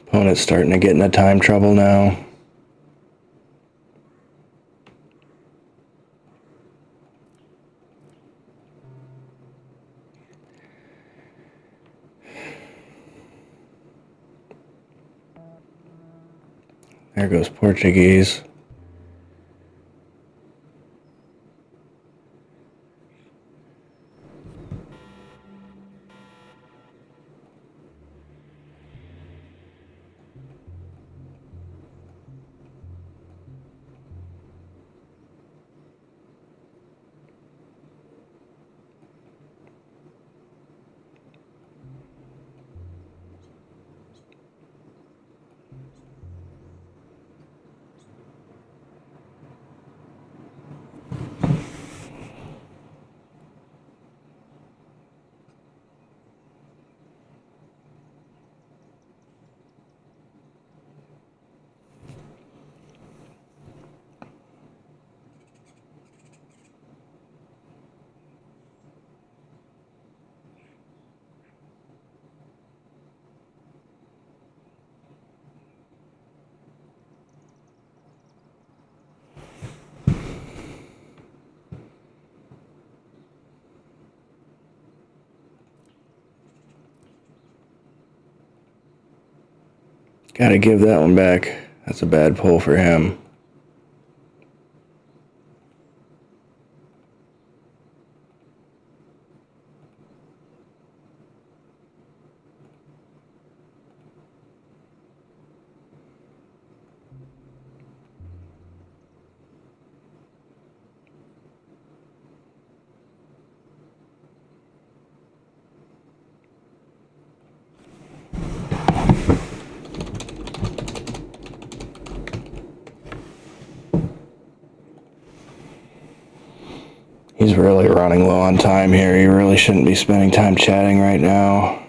Opponent's starting to get into time trouble now. There goes Portuguese. Gotta give that one back. That's a bad pull for him. He's really running low on time here. He really shouldn't be spending time chatting right now.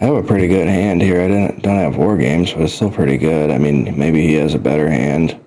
I have a pretty good hand here. I don't have war games, but it's still pretty good. I mean, maybe he has a better hand.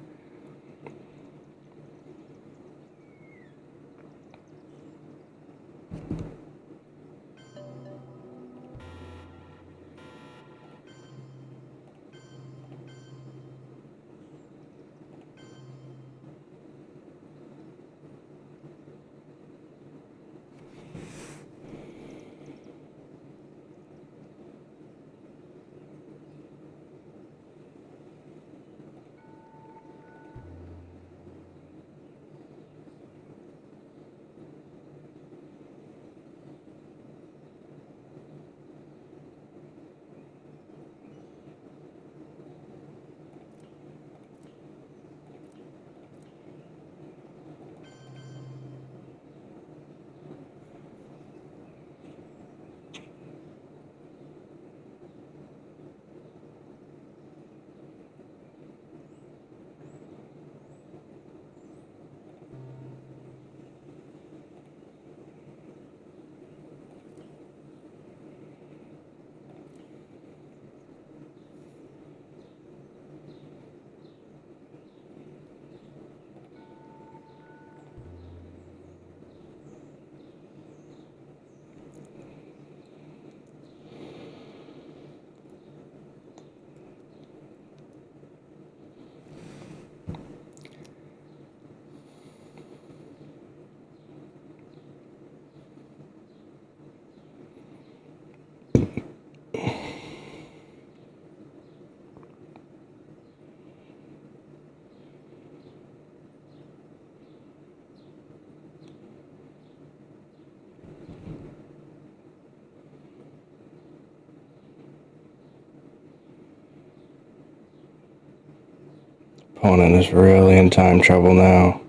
Opponent is really in time trouble now.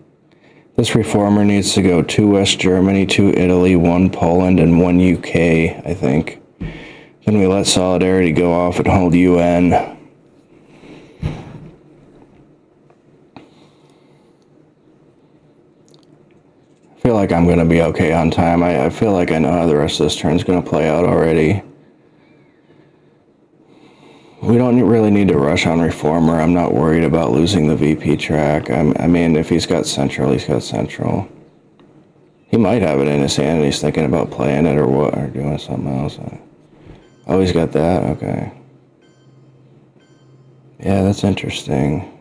This reformer needs to go 2 West Germany, 2 Italy, 1 Poland, and 1 UK, I think. Then we let Solidarity go off and hold UN. I feel like I'm going to be okay on time. I feel like I know how the rest of this turn's going to play out already. We don't really need to rush on Reformer. I'm not worried about losing the VP track. I mean, if he's got Central, he's got Central. He might have it in his hand and he's thinking about playing it or what, or doing something else. Oh, he's got that? Okay. Yeah, that's interesting.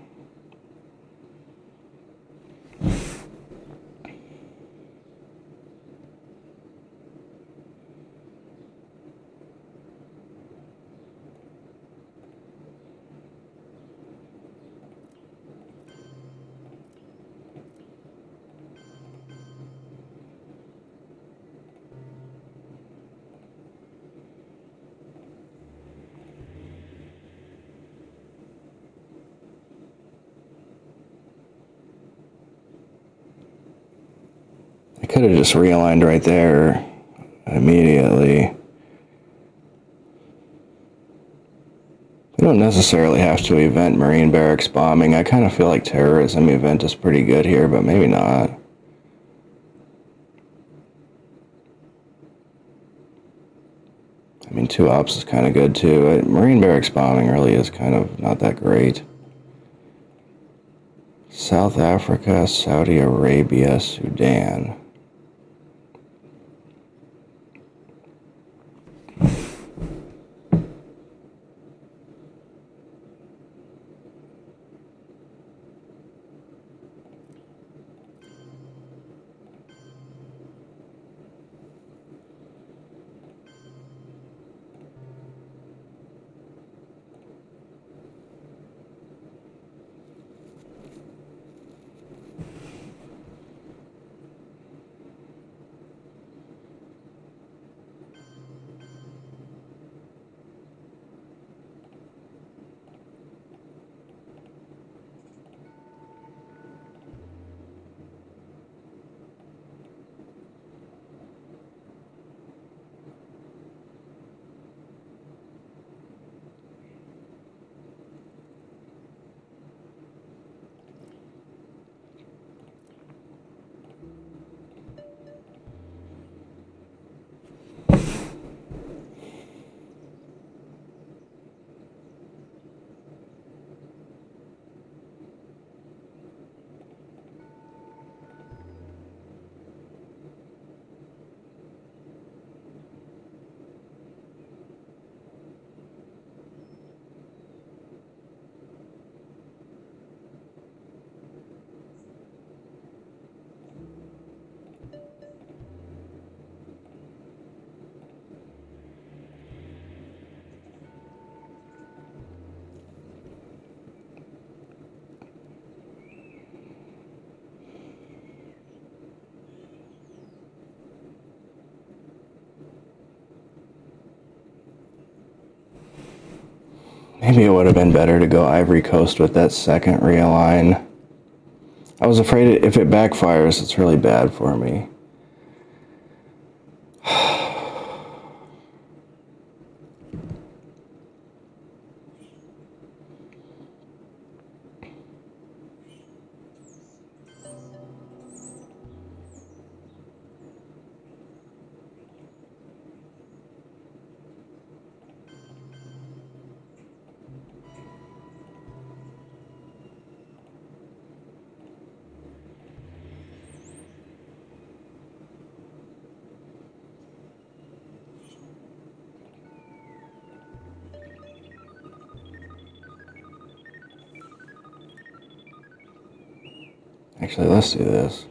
I could have just realigned right there immediately. We don't necessarily have to event Marine barracks bombing. I kind of feel like terrorism event is pretty good here, but maybe not. I mean, 2 ops is kind of good too. Marine barracks bombing really is kind of not that great. South Africa, Saudi Arabia, Sudan. Maybe it would have been better to go Ivory Coast with that second realign. I was afraid if it backfires, it's really bad for me. Actually, let's do this.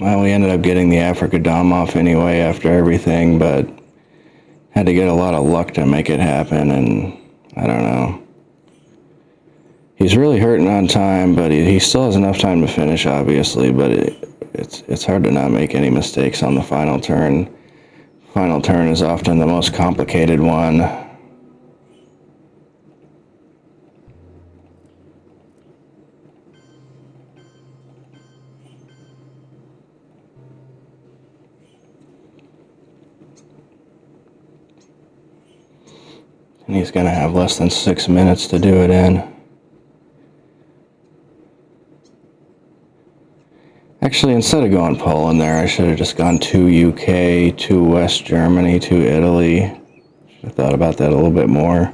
Well, we ended up getting the Africa Dom off anyway after everything, but had to get a lot of luck to make it happen, and I don't know. He's really hurting on time, but he still has enough time to finish, obviously, but it's hard to not make any mistakes on the final turn. Final turn is often the most complicated one. And he's going to have less than 6 minutes to do it in. Actually, instead of going Poland there, I should have just gone to UK, to West Germany, to Italy. Should have thought about that a little bit more.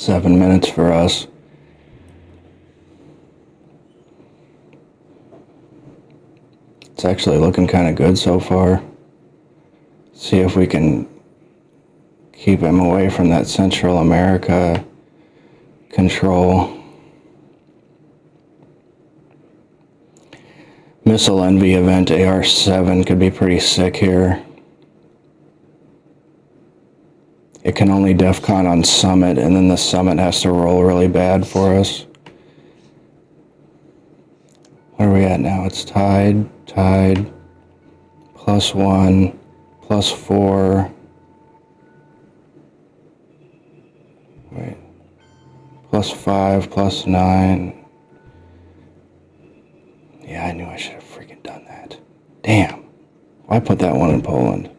7 minutes for us. It's actually looking kind of good so far. See if we can keep him away from that Central America control. Missile Envy event AR7 could be pretty sick here. It can only DEFCON on Summit, and then the Summit has to roll really bad for us. Where are we at now? It's tied, +1, +4. Wait. +5, +9. Yeah, I knew I should have freaking done that. Damn. Why put that one in Poland?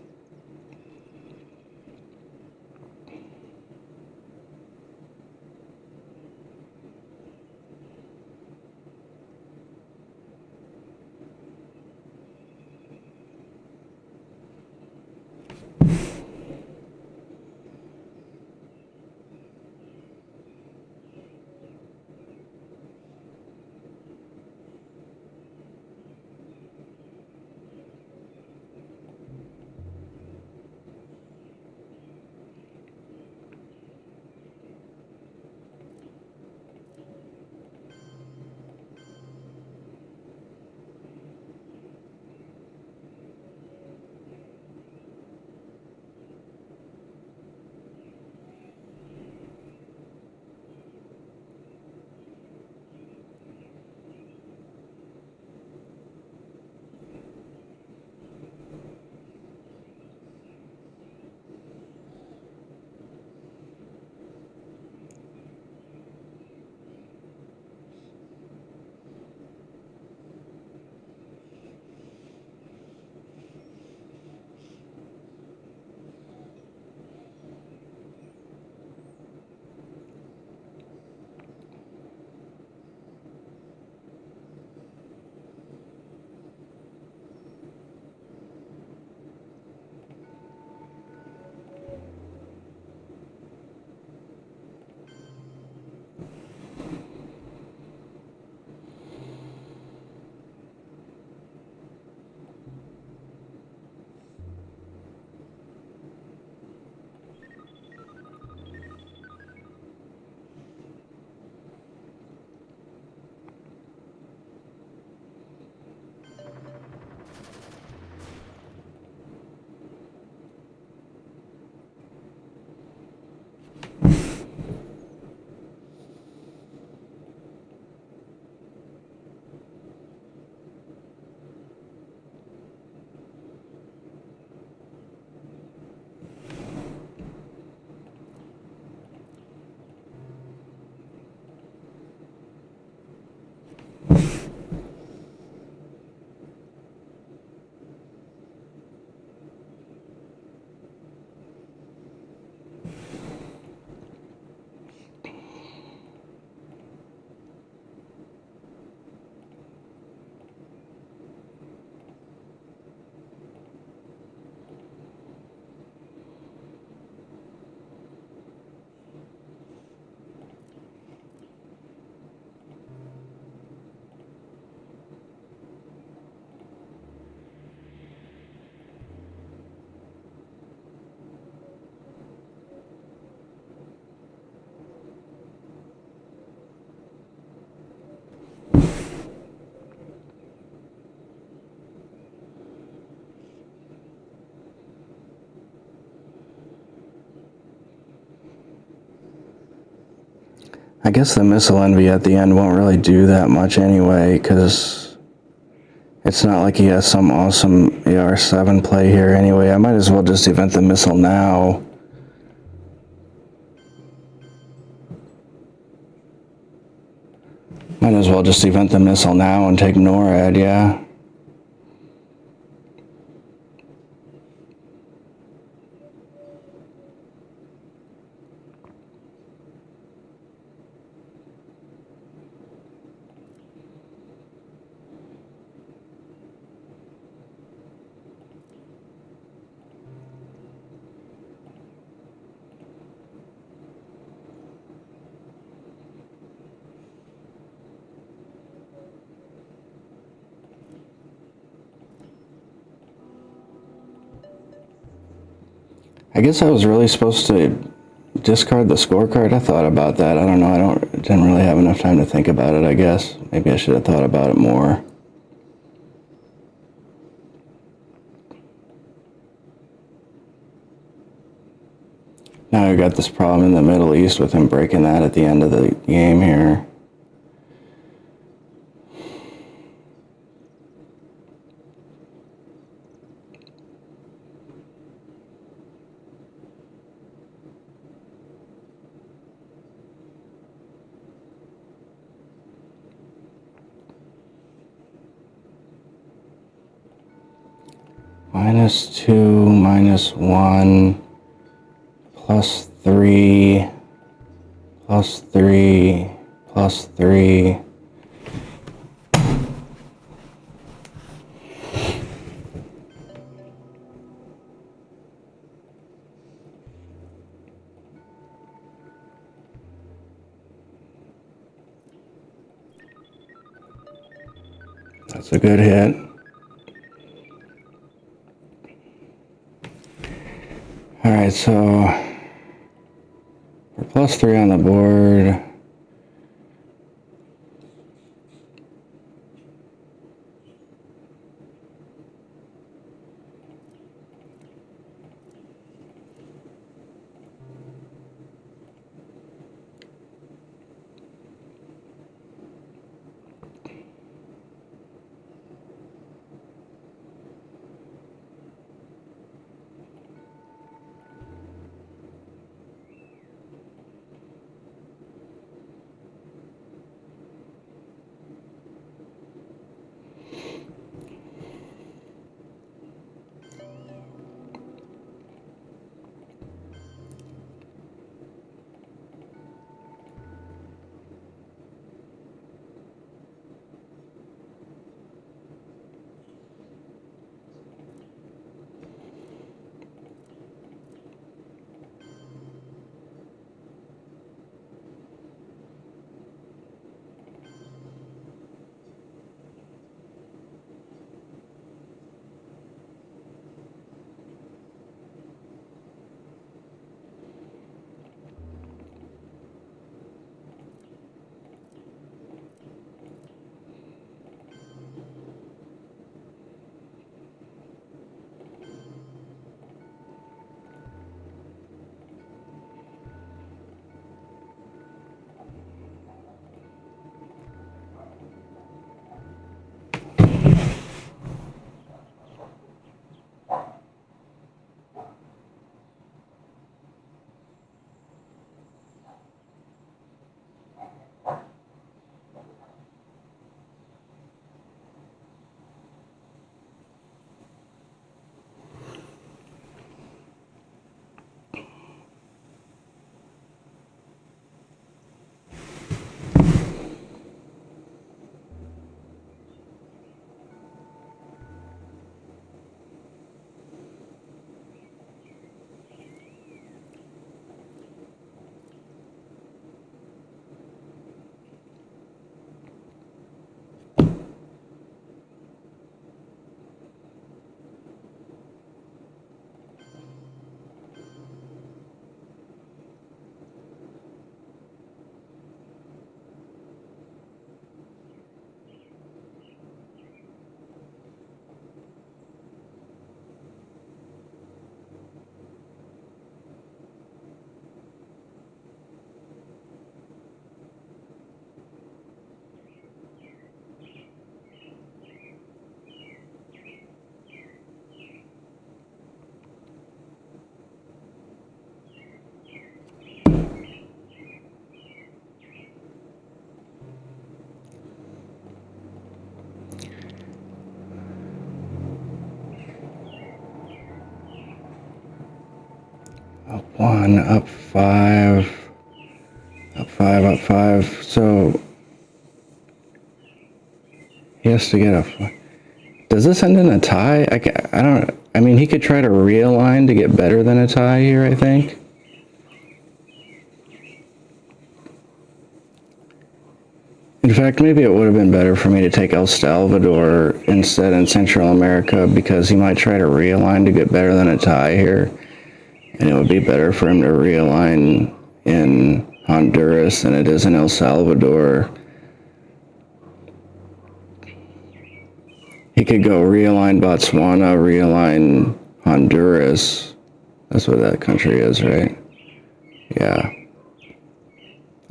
I guess the Missile Envy at the end won't really do that much anyway, because it's not like he has some awesome AR7 play here anyway. I might as well just event the missile now. Might as well just event the missile now and take NORAD, yeah. I guess I was really supposed to discard the scorecard. I thought about that. I don't know. Didn't really have enough time to think about it, I guess. Maybe I should have thought about it more. Now I got this problem in the Middle East with him breaking that at the end of the game here. -2, -1, +3, +3, +3. That's a good hit. Alright, so we're +3 on the board. Up 1, up 5, up 5, up 5. So he has to get a... Does this end in a tie? I don't... I mean, he could try to realign to get better than a tie here, I think. In fact, maybe it would have been better for me to take El Salvador instead in Central America, because he might try to realign to get better than a tie here. And it would be better for him to realign in Honduras than it is in El Salvador. He could go realign Botswana, realign Honduras. That's what that country is, right? Yeah.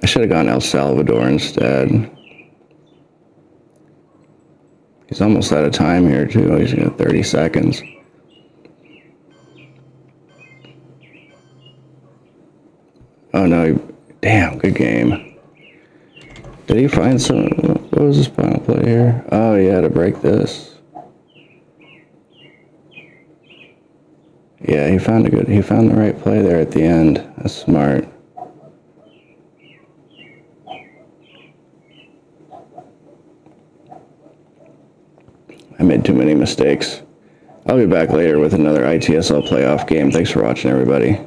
I should have gone El Salvador instead. He's almost out of time here, too. He's got 30 seconds. Oh, no. Damn, good game. Did he find some... What was his final play here? Oh, yeah, to break this. Yeah, he found the right play there at the end. That's smart. I made too many mistakes. I'll be back later with another ITSL playoff game. Thanks for watching, everybody.